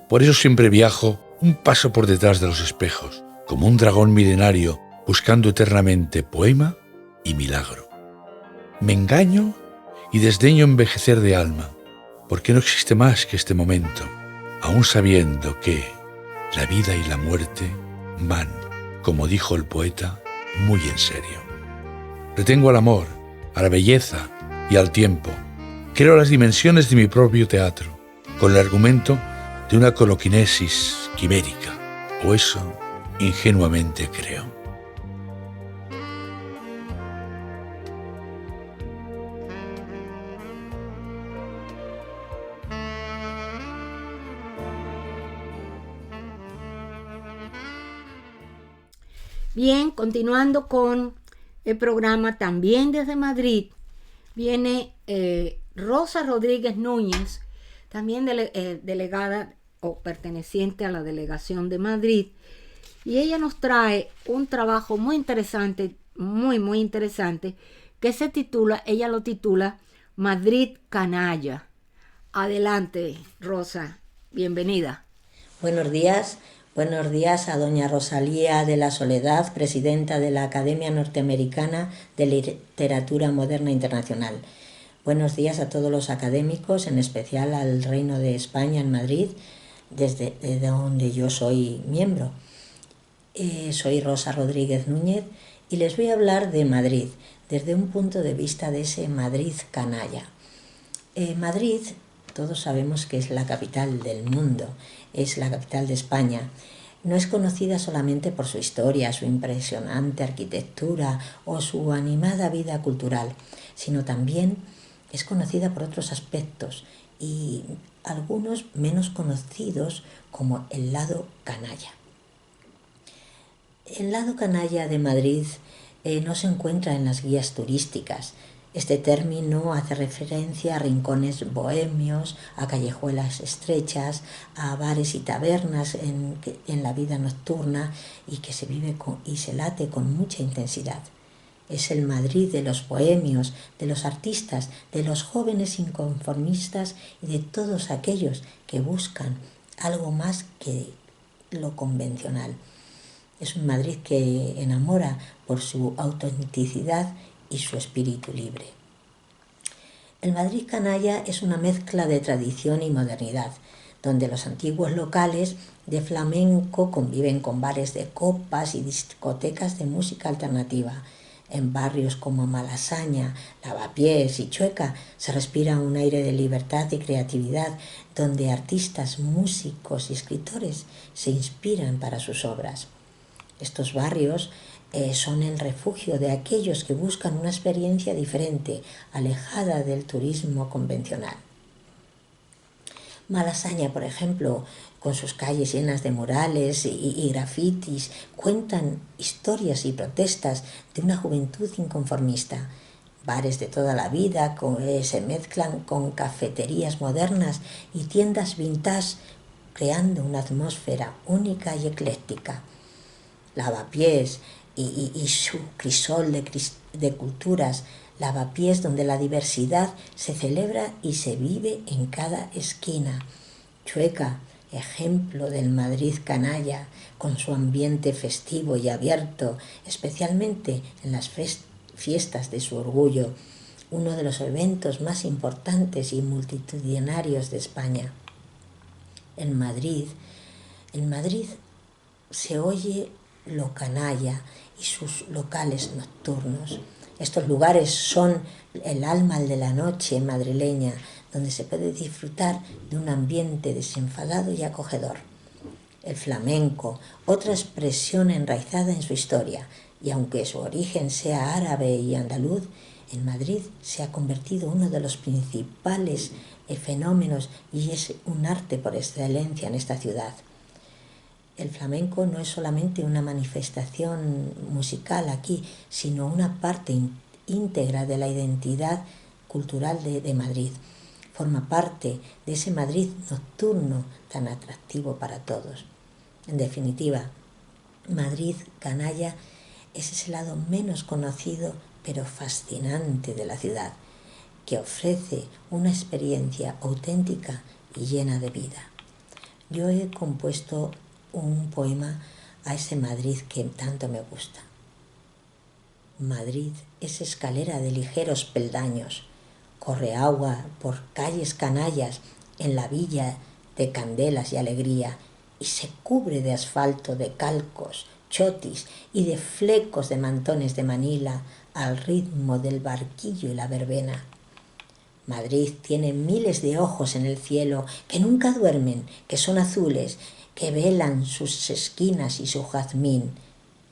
Por eso siempre viajo un paso por detrás de los espejos, como un dragón milenario buscando eternamente poema y milagro. Me engaño y desdeño envejecer de alma, porque no existe más que este momento, aún sabiendo que la vida y la muerte van, como dijo el poeta, muy en serio. Retengo al amor, a la belleza y al tiempo. Creo las dimensiones de mi propio teatro, con el argumento de una coloquinesis quimérica, o eso ingenuamente creo. Bien, continuando con el programa, también desde Madrid, viene Rosa Rodríguez Núñez, también delegada o perteneciente a la delegación de Madrid, y ella nos trae un trabajo muy interesante, muy interesante, que ella lo titula Madrid Canalla. Adelante, Rosa, bienvenida. Buenos días a doña Rosalía de la Soledad, presidenta de la Academia Norteamericana de Literatura Moderna Internacional. Buenos días a todos los académicos, en especial al Reino de España en Madrid, desde donde yo soy miembro. Soy Rosa Rodríguez Núñez y les voy a hablar de Madrid, desde un punto de vista de ese Madrid canalla. Madrid, todos sabemos que es la capital del mundo, es la capital de España. No es conocida solamente por su historia, su impresionante arquitectura o su animada vida cultural, sino también es conocida por otros aspectos y algunos menos conocidos como el lado canalla. El lado canalla de Madrid no se encuentra en las guías turísticas. Este término hace referencia a rincones bohemios, a callejuelas estrechas, a bares y tabernas en la vida nocturna y que se vive y se late con mucha intensidad. Es el Madrid de los bohemios, de los artistas, de los jóvenes inconformistas y de todos aquellos que buscan algo más que lo convencional. Es un Madrid que enamora por su autenticidad y su espíritu libre. El Madrid canalla es una mezcla de tradición y modernidad, donde los antiguos locales de flamenco conviven con bares de copas y discotecas de música alternativa. En barrios como Malasaña, Lavapiés y Chueca se respira un aire de libertad y creatividad, donde artistas, músicos y escritores se inspiran para sus obras. Estos barrios son el refugio de aquellos que buscan una experiencia diferente, alejada del turismo convencional. Malasaña, por ejemplo, con sus calles llenas de murales y grafitis, cuentan historias y protestas de una juventud inconformista. Bares de toda la vida se mezclan con cafeterías modernas y tiendas vintage, creando una atmósfera única y ecléctica. Lavapiés y su crisol de culturas, Lavapiés donde la diversidad se celebra y se vive en cada esquina. Chueca, ejemplo del Madrid canalla, con su ambiente festivo y abierto, especialmente en las fiestas de su orgullo, uno de los eventos más importantes y multitudinarios de España. En Madrid se oye lo canalla y sus locales nocturnos. Estos lugares son el alma de la noche madrileña, donde se puede disfrutar de un ambiente desenfadado y acogedor. El flamenco, otra expresión enraizada en su historia, y aunque su origen sea árabe y andaluz, en Madrid se ha convertido en uno de los principales fenómenos y es un arte por excelencia en esta ciudad. El flamenco no es solamente una manifestación musical aquí, sino una parte íntegra de la identidad cultural de Madrid. Forma parte de ese Madrid nocturno tan atractivo para todos. En definitiva, Madrid canalla es ese lado menos conocido pero fascinante de la ciudad, que ofrece una experiencia auténtica y llena de vida. Yo he compuesto un poema a ese Madrid que tanto me gusta. Madrid es escalera de ligeros peldaños, corre agua por calles canallas en la villa de candelas y alegría y se cubre de asfalto, de calcos, chotis y de flecos de mantones de Manila al ritmo del barquillo y la verbena. Madrid tiene miles de ojos en el cielo que nunca duermen, que son azules, que velan sus esquinas y su jazmín,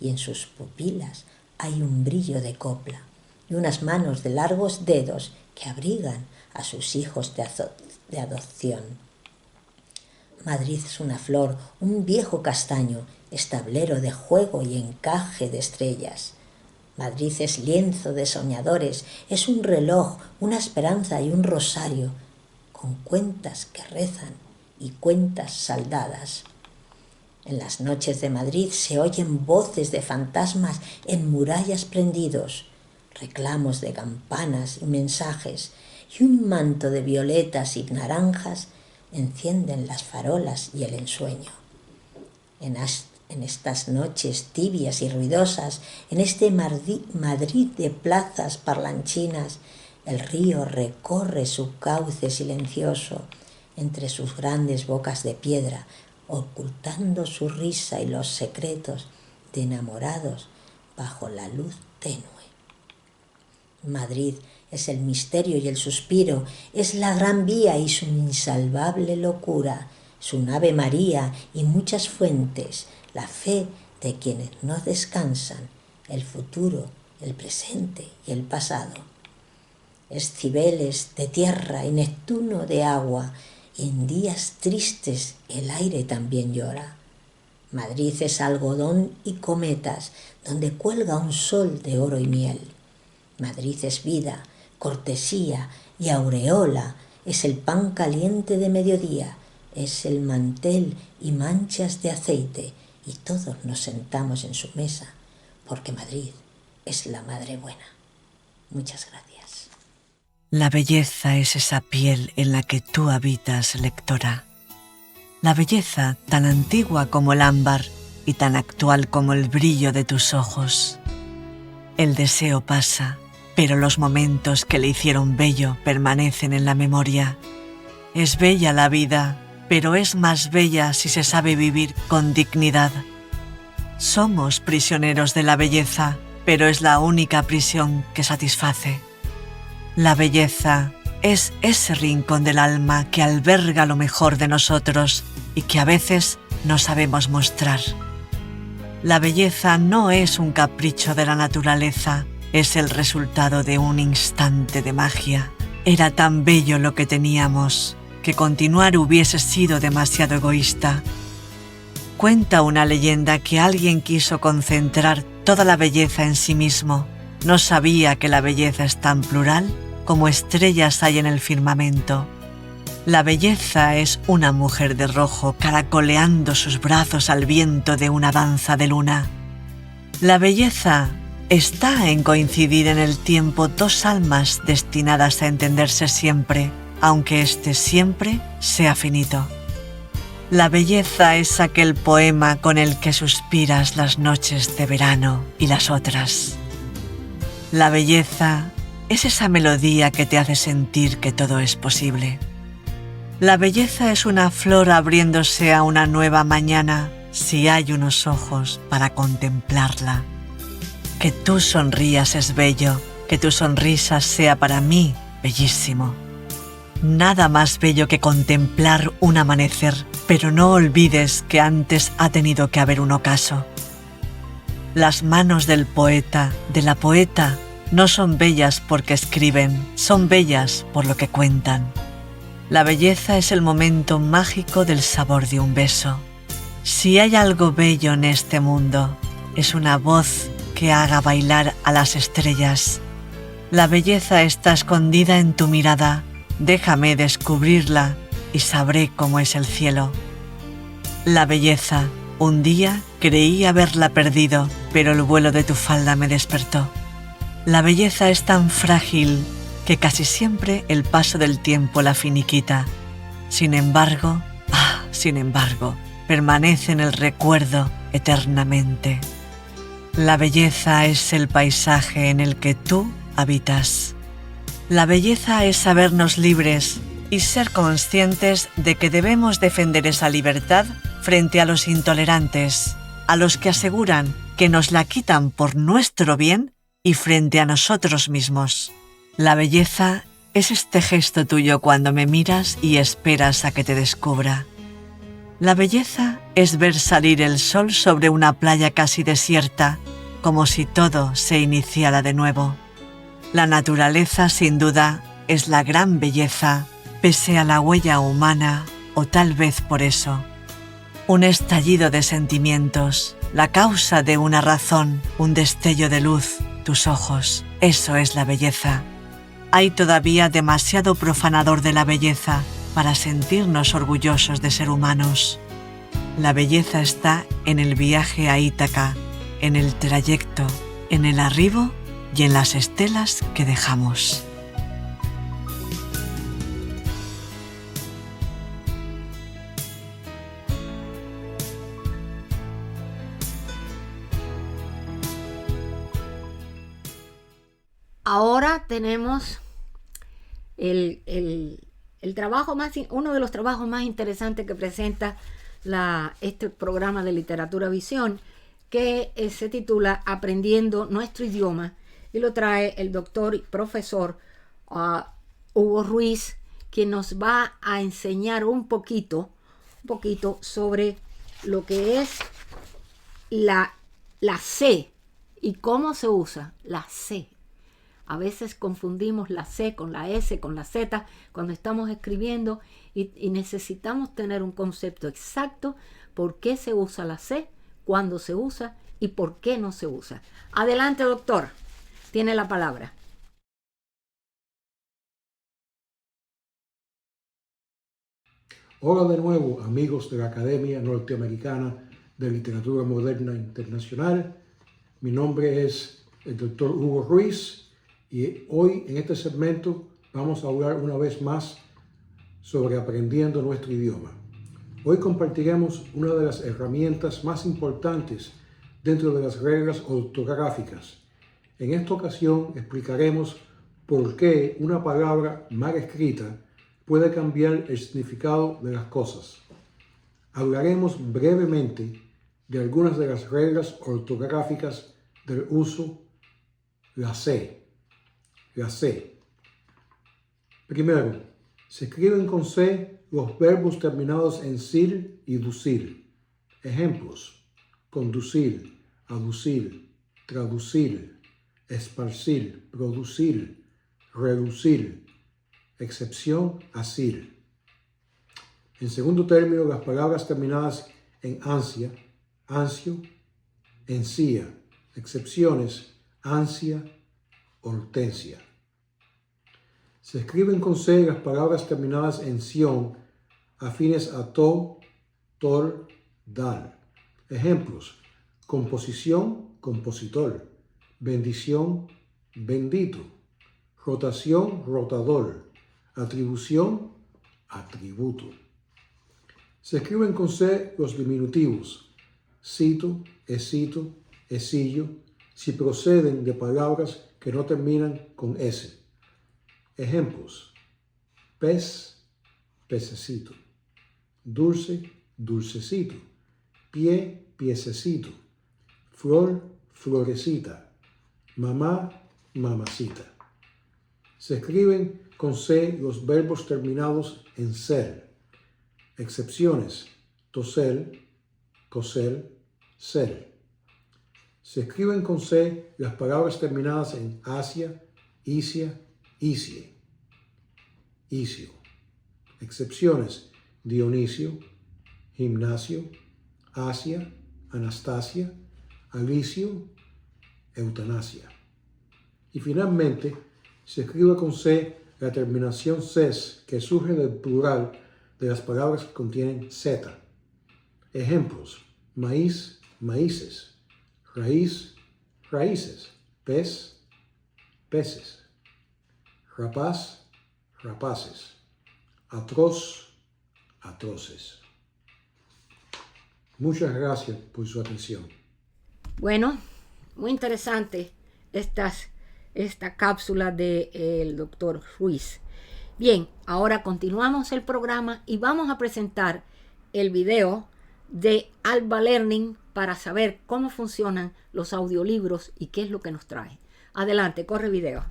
y en sus pupilas hay un brillo de copla y unas manos de largos dedos que abrigan a sus hijos de adopción. Madrid es una flor, un viejo castaño, establero de juego y encaje de estrellas. Madrid es lienzo de soñadores, es un reloj, una esperanza y un rosario, con cuentas que rezan y cuentas saldadas. En las noches de Madrid se oyen voces de fantasmas en murallas prendidos, reclamos de campanas y mensajes, y un manto de violetas y naranjas encienden las farolas y el ensueño. En estas noches tibias y ruidosas, en este Madrid de plazas parlanchinas, el río recorre su cauce silencioso entre sus grandes bocas de piedra, ocultando su risa y los secretos de enamorados bajo la luz tenue. Madrid es el misterio y el suspiro, es la gran vía y su insalvable locura, su nave María y muchas fuentes, la fe de quienes no descansan, el futuro, el presente y el pasado. Es Cibeles de tierra y Neptuno de agua, y en días tristes el aire también llora. Madrid es algodón y cometas, donde cuelga un sol de oro y miel. Madrid es vida, cortesía y aureola, es el pan caliente de mediodía, es el mantel y manchas de aceite, y todos nos sentamos en su mesa, porque Madrid es la madre buena. Muchas gracias. La belleza es esa piel en la que tú habitas, lectora. La belleza tan antigua como el ámbar y tan actual como el brillo de tus ojos. El deseo pasa, pero los momentos que le hicieron bello permanecen en la memoria. Es bella la vida, pero es más bella si se sabe vivir con dignidad. Somos prisioneros de la belleza, pero es la única prisión que satisface. La belleza es ese rincón del alma que alberga lo mejor de nosotros y que a veces no sabemos mostrar. La belleza no es un capricho de la naturaleza, es el resultado de un instante de magia. Era tan bello lo que teníamos, que continuar hubiese sido demasiado egoísta. Cuenta una leyenda que alguien quiso concentrar toda la belleza en sí mismo. No sabía que la belleza es tan plural como estrellas hay en el firmamento. La belleza es una mujer de rojo caracoleando sus brazos al viento de una danza de luna. La belleza está en coincidir en el tiempo dos almas destinadas a entenderse siempre, aunque este siempre sea finito. La belleza es aquel poema con el que suspiras las noches de verano y las otras. La belleza es esa melodía que te hace sentir que todo es posible. La belleza es una flor abriéndose a una nueva mañana si hay unos ojos para contemplarla. Que tú sonrías es bello, que tu sonrisa sea para mí bellísimo. Nada más bello que contemplar un amanecer, pero no olvides que antes ha tenido que haber un ocaso. Las manos del poeta, de la poeta, no son bellas porque escriben, son bellas por lo que cuentan. La belleza es el momento mágico del sabor de un beso. Si hay algo bello en este mundo, es una voz que haga bailar a las estrellas. La belleza está escondida en tu mirada, déjame descubrirla y sabré cómo es el cielo. La belleza, un día creí haberla perdido, pero el vuelo de tu falda me despertó. La belleza es tan frágil que casi siempre el paso del tiempo la finiquita. Sin embargo, permanece en el recuerdo eternamente. La belleza es el paisaje en el que tú habitas. La belleza es sabernos libres y ser conscientes de que debemos defender esa libertad frente a los intolerantes, a los que aseguran que nos la quitan por nuestro bien y frente a nosotros mismos. La belleza es este gesto tuyo cuando me miras y esperas a que te descubra. La belleza es ver salir el sol sobre una playa casi desierta, como si todo se iniciara de nuevo. La naturaleza, sin duda, es la gran belleza, pese a la huella humana, o tal vez por eso. Un estallido de sentimientos, la causa de una razón, un destello de luz, tus ojos, eso es la belleza. Hay todavía demasiado profanador de la belleza para sentirnos orgullosos de ser humanos. La belleza está en el viaje a Ítaca, en el trayecto, en el arribo y en las estelas que dejamos. Ahora tenemos uno de los trabajos más interesantes que presenta este programa de Literatura Visión, que se titula Aprendiendo Nuestro Idioma, y lo trae el doctor y profesor Hugo Ruiz, quien nos va a enseñar un poquito sobre lo que es la C y cómo se usa la C. A veces confundimos la C con la S, con la Z cuando estamos escribiendo y necesitamos tener un concepto exacto por qué se usa la C, cuándo se usa y por qué no se usa. Adelante, doctor. Tiene la palabra. Hola de nuevo, amigos de la Academia Norteamericana de Literatura Moderna Internacional. Mi nombre es el Dr. Hugo Ruiz y hoy en este segmento vamos a hablar una vez más sobre aprendiendo nuestro idioma. Hoy compartiremos una de las herramientas más importantes dentro de las reglas ortográficas. En esta ocasión explicaremos por qué una palabra mal escrita puede cambiar el significado de las cosas. Hablaremos brevemente de algunas de las reglas ortográficas del uso la C. La C. Primero, se escriben con C los verbos terminados en cil y ducil. Ejemplos: conducir, aducir, traducir, esparcir, producir, reducir, excepción, asir. En segundo término, las palabras terminadas en ansia, ansio, encía. Excepciones: ansia, hortensia. Se escriben con C las palabras terminadas en ción, afines a to, tor, dal. Ejemplos: composición, compositor, bendición, bendito, rotación, rotador, atribución, atributo. Se escriben con C los diminutivos, cito, esito, esillo, si proceden de palabras que no terminan con S. Ejemplos: pez, pececito, dulce, dulcecito, pie, piececito, flor, florecita, mamá, mamacita. Se escriben con C los verbos terminados en ser. Excepciones: toser, coser, ser. Se escriben con C las palabras terminadas en asia, isia, isie, isio. Excepciones: Dionisio, gimnasio, Asia, Anastasia, Alicio, eutanasia. Y finalmente, se escribe con C la terminación ses que surge del plural de las palabras que contienen Z. Ejemplos: maíz, maíces, raíz, raíces, pez, peces, rapaz, rapaces, atroz, atroces. Muchas gracias por su atención. Bueno, muy interesante esta cápsula del doctor Ruiz. Bien, ahora continuamos el programa y vamos a presentar el video de Alba Learning para saber cómo funcionan los audiolibros y qué es lo que nos trae. Adelante, corre video.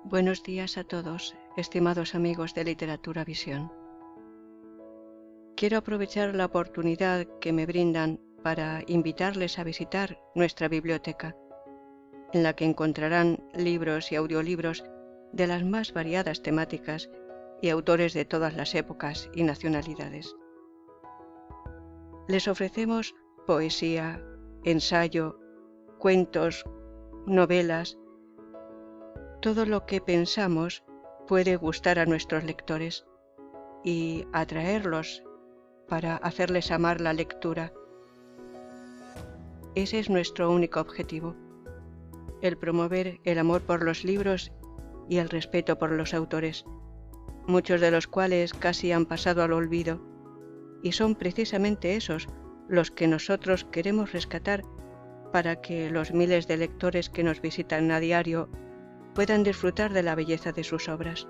Buenos días a todos, estimados amigos de Literatura Visión. Quiero aprovechar la oportunidad que me brindan para invitarles a visitar nuestra biblioteca, en la que encontrarán libros y audiolibros de las más variadas temáticas y autores de todas las épocas y nacionalidades. Les ofrecemos poesía, ensayo, cuentos, novelas. Todo lo que pensamos puede gustar a nuestros lectores y atraerlos para hacerles amar la lectura. Ese es nuestro único objetivo, el promover el amor por los libros y el respeto por los autores, muchos de los cuales casi han pasado al olvido, y son precisamente esos los que nosotros queremos rescatar para que los miles de lectores que nos visitan a diario puedan disfrutar de la belleza de sus obras.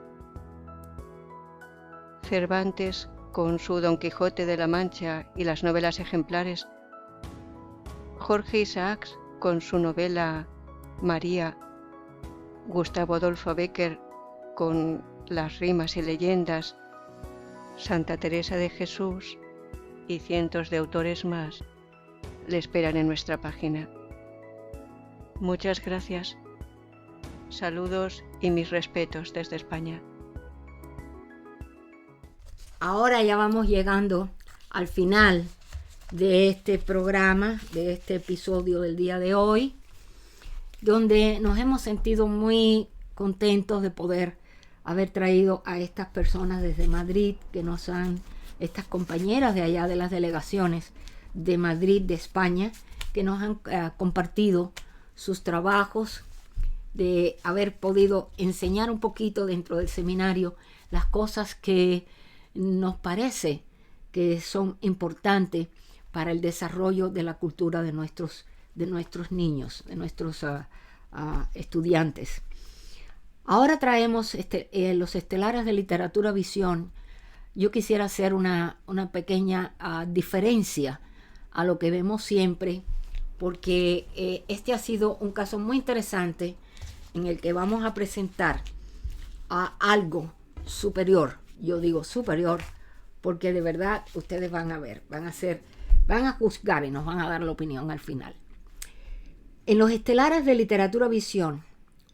Cervantes, con su Don Quijote de la Mancha y las novelas ejemplares, Jorge Isaacs, con su novela María, Gustavo Adolfo Bécquer, con las rimas y leyendas, Santa Teresa de Jesús y cientos de autores más le esperan en nuestra página. Muchas gracias. Saludos y mis respetos desde España. Ahora ya vamos llegando al final de este programa, de este episodio del día de hoy, donde nos hemos sentido muy contentos de poder haber traído a estas personas desde Madrid, que nos han, estas compañeras de allá de las delegaciones de Madrid, de España, que nos han compartido sus trabajos, de haber podido enseñar un poquito dentro del seminario las cosas que nos parece que son importantes para el desarrollo de la cultura de nuestros niños, de nuestros estudiantes. Ahora traemos los estelares de Literatura Visión. Yo quisiera hacer una pequeña diferencia a lo que vemos siempre, porque este ha sido un caso muy interesante en el que vamos a presentar a algo superior. Yo digo superior porque de verdad ustedes van a ver, van a juzgar y nos van a dar la opinión al final. En los estelares de Literatura Visión,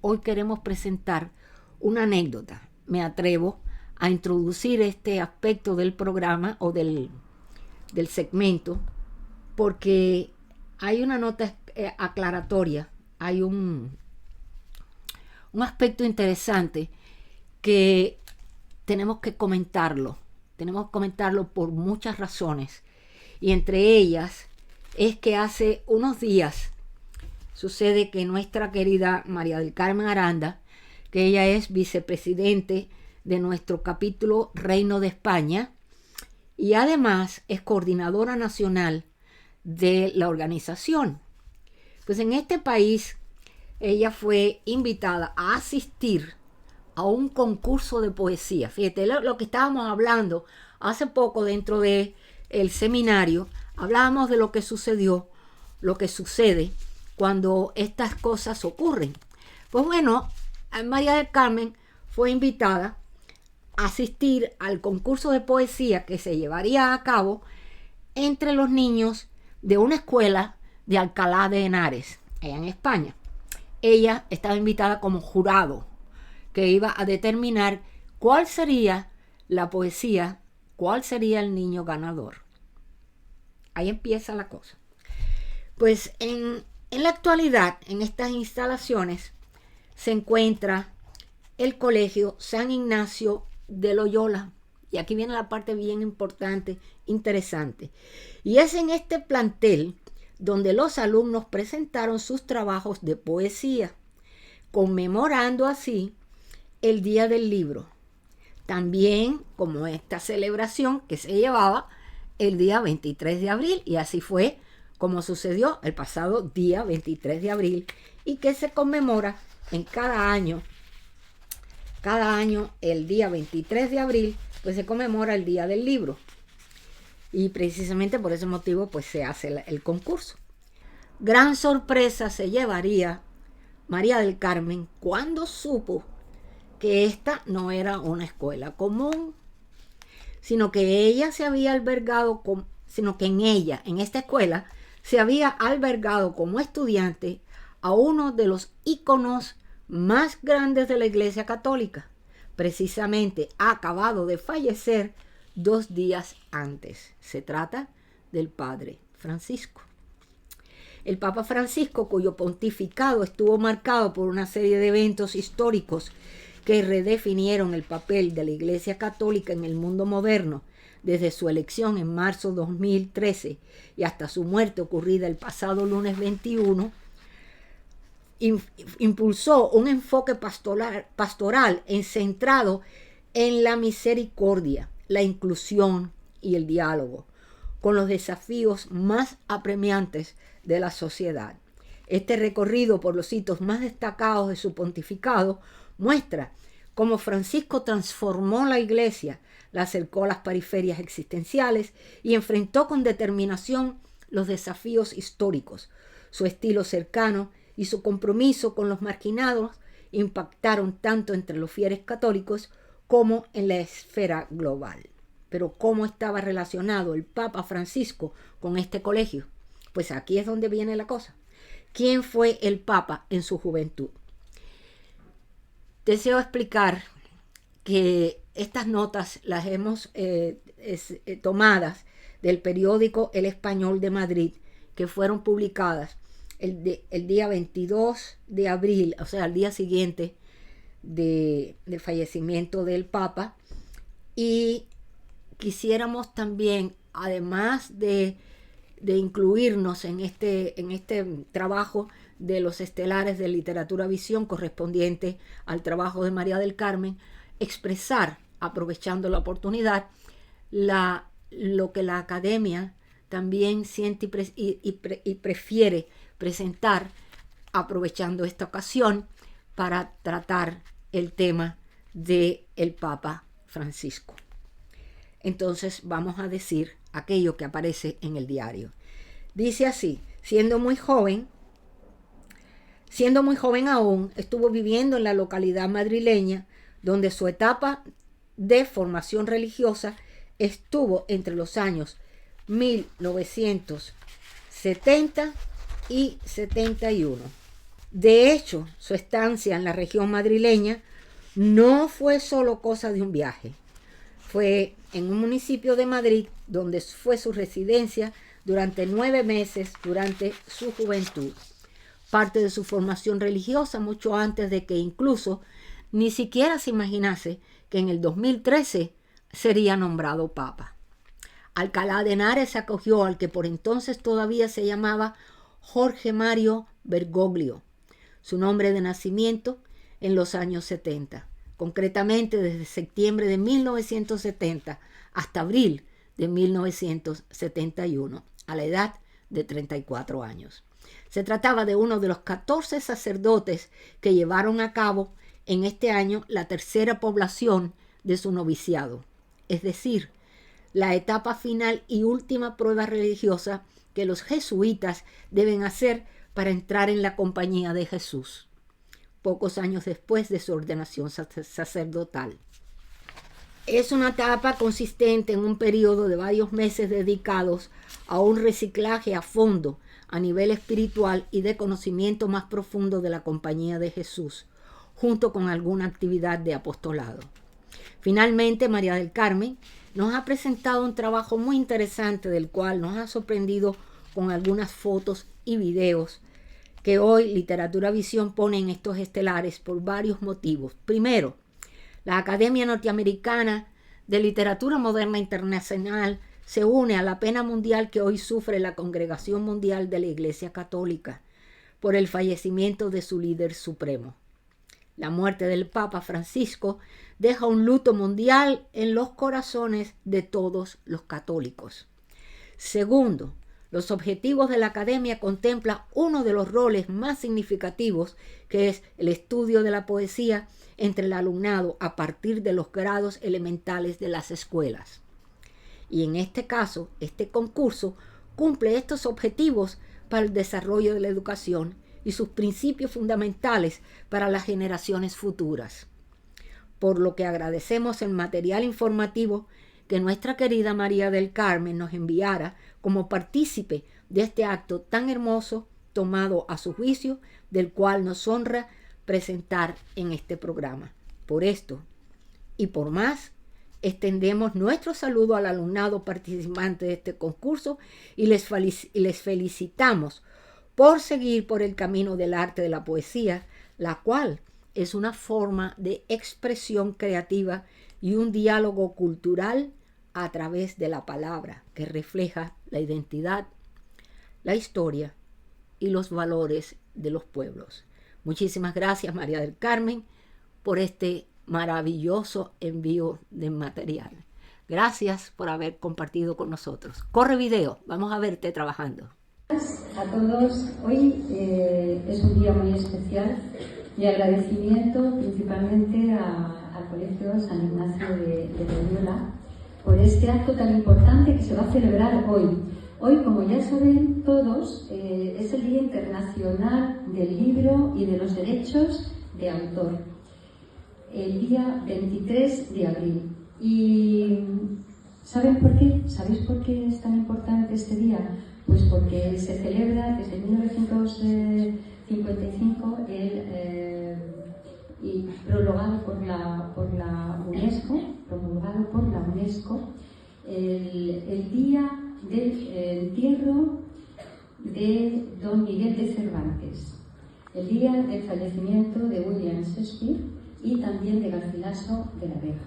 hoy queremos presentar una anécdota. Me atrevo a introducir este aspecto del programa o del segmento, porque hay una nota aclaratoria, hay un aspecto interesante que tenemos que comentarlo por muchas razones, y entre ellas es que hace unos días sucede que nuestra querida María del Carmen Aranda, que ella es vicepresidente de nuestro capítulo Reino de España y además es coordinadora nacional de la organización, pues en este país ella fue invitada a asistir a un concurso de poesía. Fíjate lo que estábamos hablando hace poco dentro del seminario. Hablábamos de lo que sucedió, lo que sucede cuando estas cosas ocurren. Pues bueno, María del Carmen fue invitada a asistir al concurso de poesía que se llevaría a cabo entre los niños de una escuela de Alcalá de Henares, allá en España. Ella estaba invitada como jurado, que iba a determinar cuál sería la poesía, cuál sería el niño ganador. Ahí empieza la cosa. Pues en la actualidad, en estas instalaciones, se encuentra el Colegio San Ignacio de Loyola. Y aquí viene la parte bien importante, interesante. Y es en este plantel donde los alumnos presentaron sus trabajos de poesía, conmemorando así el Día del Libro. También como esta celebración que se llevaba el día 23 de abril, y así fue como sucedió el pasado día 23 de abril, y que se conmemora en cada año el día 23 de abril, pues se conmemora el Día del Libro. Y precisamente por ese motivo pues se hace el concurso. Gran sorpresa se llevaría María del Carmen cuando supo que esta no era una escuela común, sino que ella se había albergado, en esta escuela, se había albergado como estudiante a uno de los íconos más grandes de la Iglesia Católica, precisamente acabado de fallecer 2 días antes. Se trata del Padre Francisco. El Papa Francisco, cuyo pontificado estuvo marcado por una serie de eventos históricos que redefinieron el papel de la Iglesia Católica en el mundo moderno, desde su elección en marzo de 2013 y hasta su muerte ocurrida el pasado lunes 21, impulsó un enfoque pastoral centrado en la misericordia, la inclusión y el diálogo con los desafíos más apremiantes de la sociedad. Este recorrido por los hitos más destacados de su pontificado muestra cómo Francisco transformó la Iglesia, la acercó a las periferias existenciales y enfrentó con determinación los desafíos históricos. Su estilo cercano y su compromiso con los marginados impactaron tanto entre los fieles católicos como en la esfera global. Pero ¿cómo estaba relacionado el Papa Francisco con este colegio? Pues aquí es donde viene la cosa. ¿Quién fue el Papa en su juventud? Deseo explicar que estas notas las hemos tomadas del periódico El Español de Madrid, que fueron publicadas el día 22 de abril, o sea, al día siguiente del fallecimiento del Papa. Y quisiéramos también, además de incluirnos en este trabajo de los estelares de Literatura Visión correspondiente al trabajo de María del Carmen, expresar, aprovechando la oportunidad, lo que la Academia también siente y prefiere presentar, aprovechando esta ocasión para tratar el tema del Papa Francisco. Entonces vamos a decir aquello que aparece en el diario. Dice así: siendo muy joven aún, estuvo viviendo en la localidad madrileña, donde su etapa de formación religiosa estuvo entre los años 1970 y 71. De hecho, su estancia en la región madrileña no fue solo cosa de un viaje. Fue en un municipio de Madrid donde fue su residencia durante 9 meses durante su juventud. Parte de su formación religiosa mucho antes de que incluso ni siquiera se imaginase que en el 2013 sería nombrado Papa. Alcalá de Henares acogió al que por entonces todavía se llamaba Jorge Mario Bergoglio, su nombre de nacimiento en los años 70, concretamente desde septiembre de 1970 hasta abril de 1971, a la edad de 34 años. Se trataba de uno de los 14 sacerdotes que llevaron a cabo en este año la tercera población de su noviciado, es decir, la etapa final y última prueba religiosa que los jesuitas deben hacer para entrar en la compañía de Jesús, pocos años después de su ordenación sacerdotal. Es una etapa consistente en un periodo de varios meses dedicados a un reciclaje a fondo a nivel espiritual y de conocimiento más profundo de la compañía de Jesús, junto con alguna actividad de apostolado. Finalmente, María del Carmen nos ha presentado un trabajo muy interesante del cual nos ha sorprendido con algunas fotos y videos que hoy Literatura Visión pone en estos estelares por varios motivos. Primero, la Academia Norteamericana de Literatura Moderna Internacional se une a la pena mundial que hoy sufre la Congregación Mundial de la Iglesia Católica por el fallecimiento de su líder supremo. La muerte del Papa Francisco deja un luto mundial en los corazones de todos los católicos. Segundo, los objetivos de la Academia contemplan uno de los roles más significativos, que es el estudio de la poesía entre el alumnado a partir de los grados elementales de las escuelas. Y en este caso, este concurso cumple estos objetivos para el desarrollo de la educación y sus principios fundamentales para las generaciones futuras. Por lo que agradecemos el material informativo que nuestra querida María del Carmen nos enviara como partícipe de este acto tan hermoso tomado a su juicio, del cual nos honra presentar en este programa. Por esto y por más, extendemos nuestro saludo al alumnado participante de este concurso y les felicitamos por seguir por el camino del arte de la poesía, la cual es una forma de expresión creativa y un diálogo cultural a través de la palabra que refleja la identidad, la historia y los valores de los pueblos. Muchísimas gracias, María del Carmen, por este maravilloso envío de material. Gracias por haber compartido con nosotros. Corre video, vamos a verte trabajando. A todos, hoy es un día muy especial. Mi agradecimiento principalmente al Colegio San Ignacio de Loyola por este acto tan importante que se va a celebrar hoy. Hoy, como ya saben todos, es el Día Internacional del Libro y de los Derechos de Autor, el día 23 de abril. ¿Y saben por qué? ¿Sabéis por qué es tan importante este día? Pues porque se celebra desde 1955 y prolongado por la UNESCO, promulgado por la UNESCO, el día del entierro de don Miguel de Cervantes, el día del fallecimiento de William Shakespeare y también de Garcilaso de la Vega.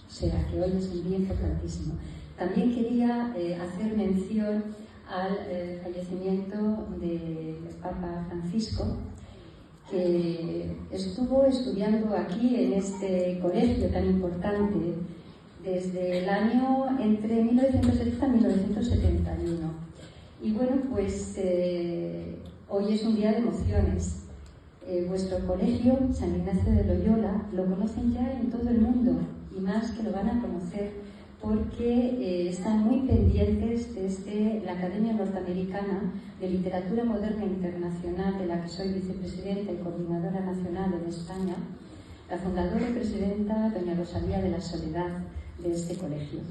O sea que hoy es un día importantísimo. También quería hacer mención al fallecimiento del Papa Francisco, que estuvo estudiando aquí en este colegio tan importante desde el año entre 1970 y 1971. Y bueno, pues hoy es un día de emociones. Vuestro colegio, San Ignacio de Loyola, lo conocen ya en todo el mundo y más que lo van a conocer porque están muy pendientes desde la Academia Norteamericana de Literatura Moderna Internacional, de la que soy vicepresidenta y coordinadora nacional en España, la fundadora y presidenta doña Rosalía de la Soledad de este colegio.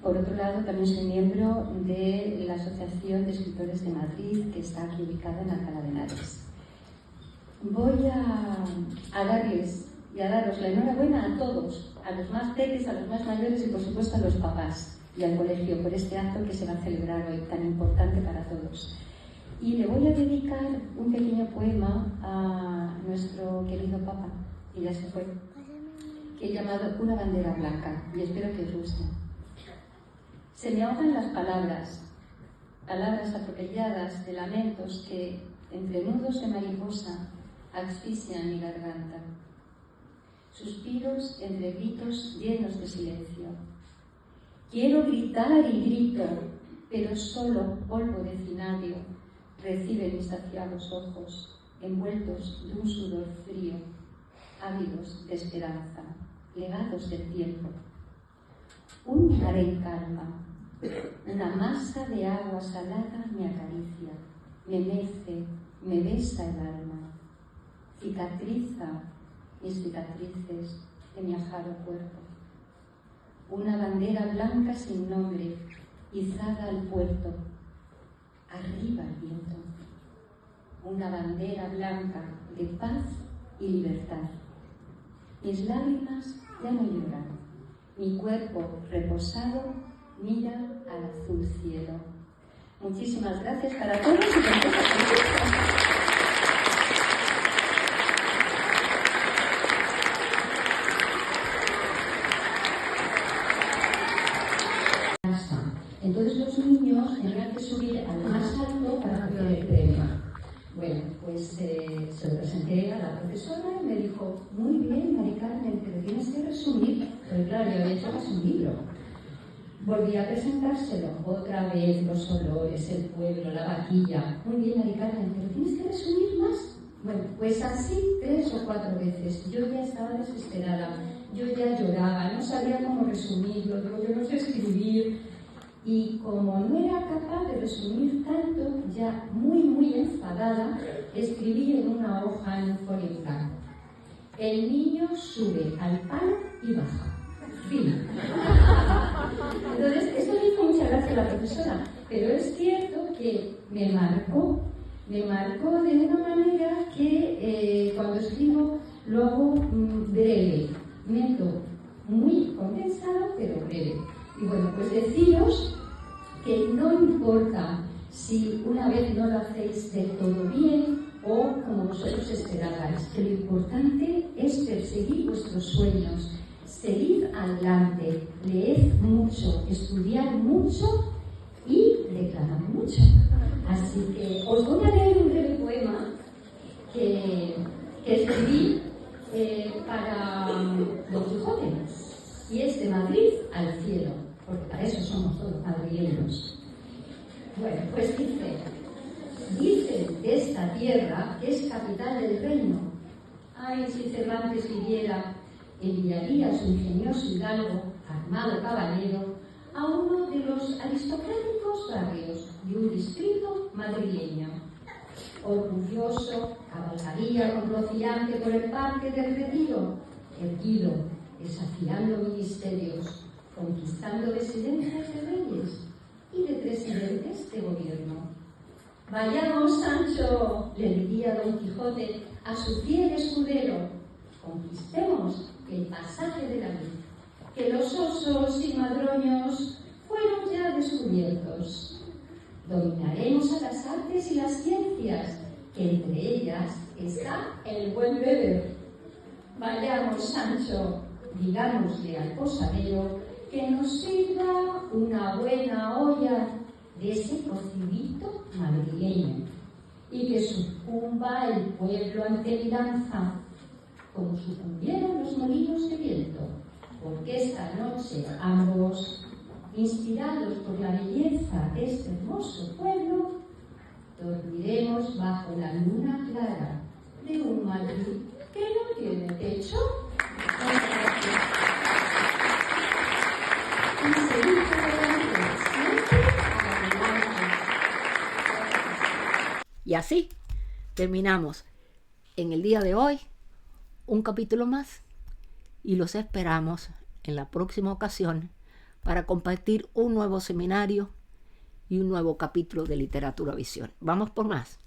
Por otro lado, también soy miembro de la Asociación de Escritores de Madrid, que está aquí ubicada en Alcalá de Henares. Voy a darles y a daros la enhorabuena a todos, a los más pequeños, a los más mayores y por supuesto a los papás y al colegio por este acto que se va a celebrar hoy, tan importante para todos. Y le voy a dedicar un pequeño poema a nuestro querido Papa, que ya se fue, que he llamado Una bandera blanca, y espero que os guste. Se me ahogan las palabras, palabras atropelladas de lamentos que, entre nudos de mariposa, asfixian mi garganta. Suspiros entre gritos llenos de silencio. Quiero gritar y grito, pero solo polvo de cinario recibe mis saciados ojos, envueltos de un sudor frío, ávidos de esperanza, legados del tiempo. Un mar en calma, una masa de agua salada me acaricia, me mece, me besa el alma, cicatriza mis cicatrices de mi ajado cuerpo. Una bandera blanca sin nombre, izada al puerto, arriba el viento. Una bandera blanca de paz y libertad. Mis lágrimas ya no lloran, mi cuerpo reposado mira al azul cielo. Muchísimas gracias para todos y por todas. Entonces los niños tendrán que subir al más alto para coger el premio. Bueno, pues se lo presenté a la profesora y me dijo, muy bien, Mari Carmen, pero tienes que resumir, pero claro, yo había hecho casi un libro. Volví a presentárselo, otra vez los olores, el pueblo, la vaquilla. Muy bien, Mari Carmen, pero tienes que resumir más. Bueno, pues así 3 o 4 veces. Yo ya estaba desesperada, yo ya lloraba, no sabía cómo resumirlo, yo no sé escribir. Y como no era capaz de resumir tanto, ya muy enfadada, escribí en una hoja en un folio en blanco. El niño sube al palo y baja. Fin. Entonces, esto le hizo mucha gracia a la profesora, pero es cierto que me marcó de una manera que cuando escribo lo hago breve, meto muy condensado, pero breve. Y bueno, pues deciros que no importa si una vez no lo hacéis del todo bien o como vosotros esperabais, que lo importante es perseguir vuestros sueños, seguid adelante, leed mucho, estudiad mucho y declamad mucho. Así que os voy a leer un breve poema que escribí para Don Quijote, y es de Madrid al cielo, porque para eso somos todos madrileños. Bueno, pues dicen de esta tierra que es capital del reino. Ay, si Cervantes viviera, enviaría a su ingenioso hidalgo, armado caballero, a uno de los aristocráticos barrios de un distrito madrileño. Orgulloso, cabalgaría con Rocinante por el parque del Retiro, erguido, desafiando ministerios, conquistando residencias de reyes y de presidentes de gobierno. Vayamos, Sancho, le diría Don Quijote a su fiel escudero, Conquistemos el pasaje de la luz, que los osos y madroños fueron ya descubiertos. Dominaremos a las artes y las ciencias, que entre ellas está el buen beber. Vayamos, Sancho, digámosle al posadero que nos sirva una buena olla de ese cocidito madrileño y que sucumba el pueblo ante mi danza, como sucumbieron los molinos de viento, porque esta noche ambos, inspirados por la belleza de este hermoso pueblo, dormiremos bajo la luna clara de un Madrid que no tiene techo. Y así terminamos en el día de hoy un capítulo más y los esperamos en la próxima ocasión para compartir un nuevo seminario y un nuevo capítulo de Literatura Visión. Vamos por más.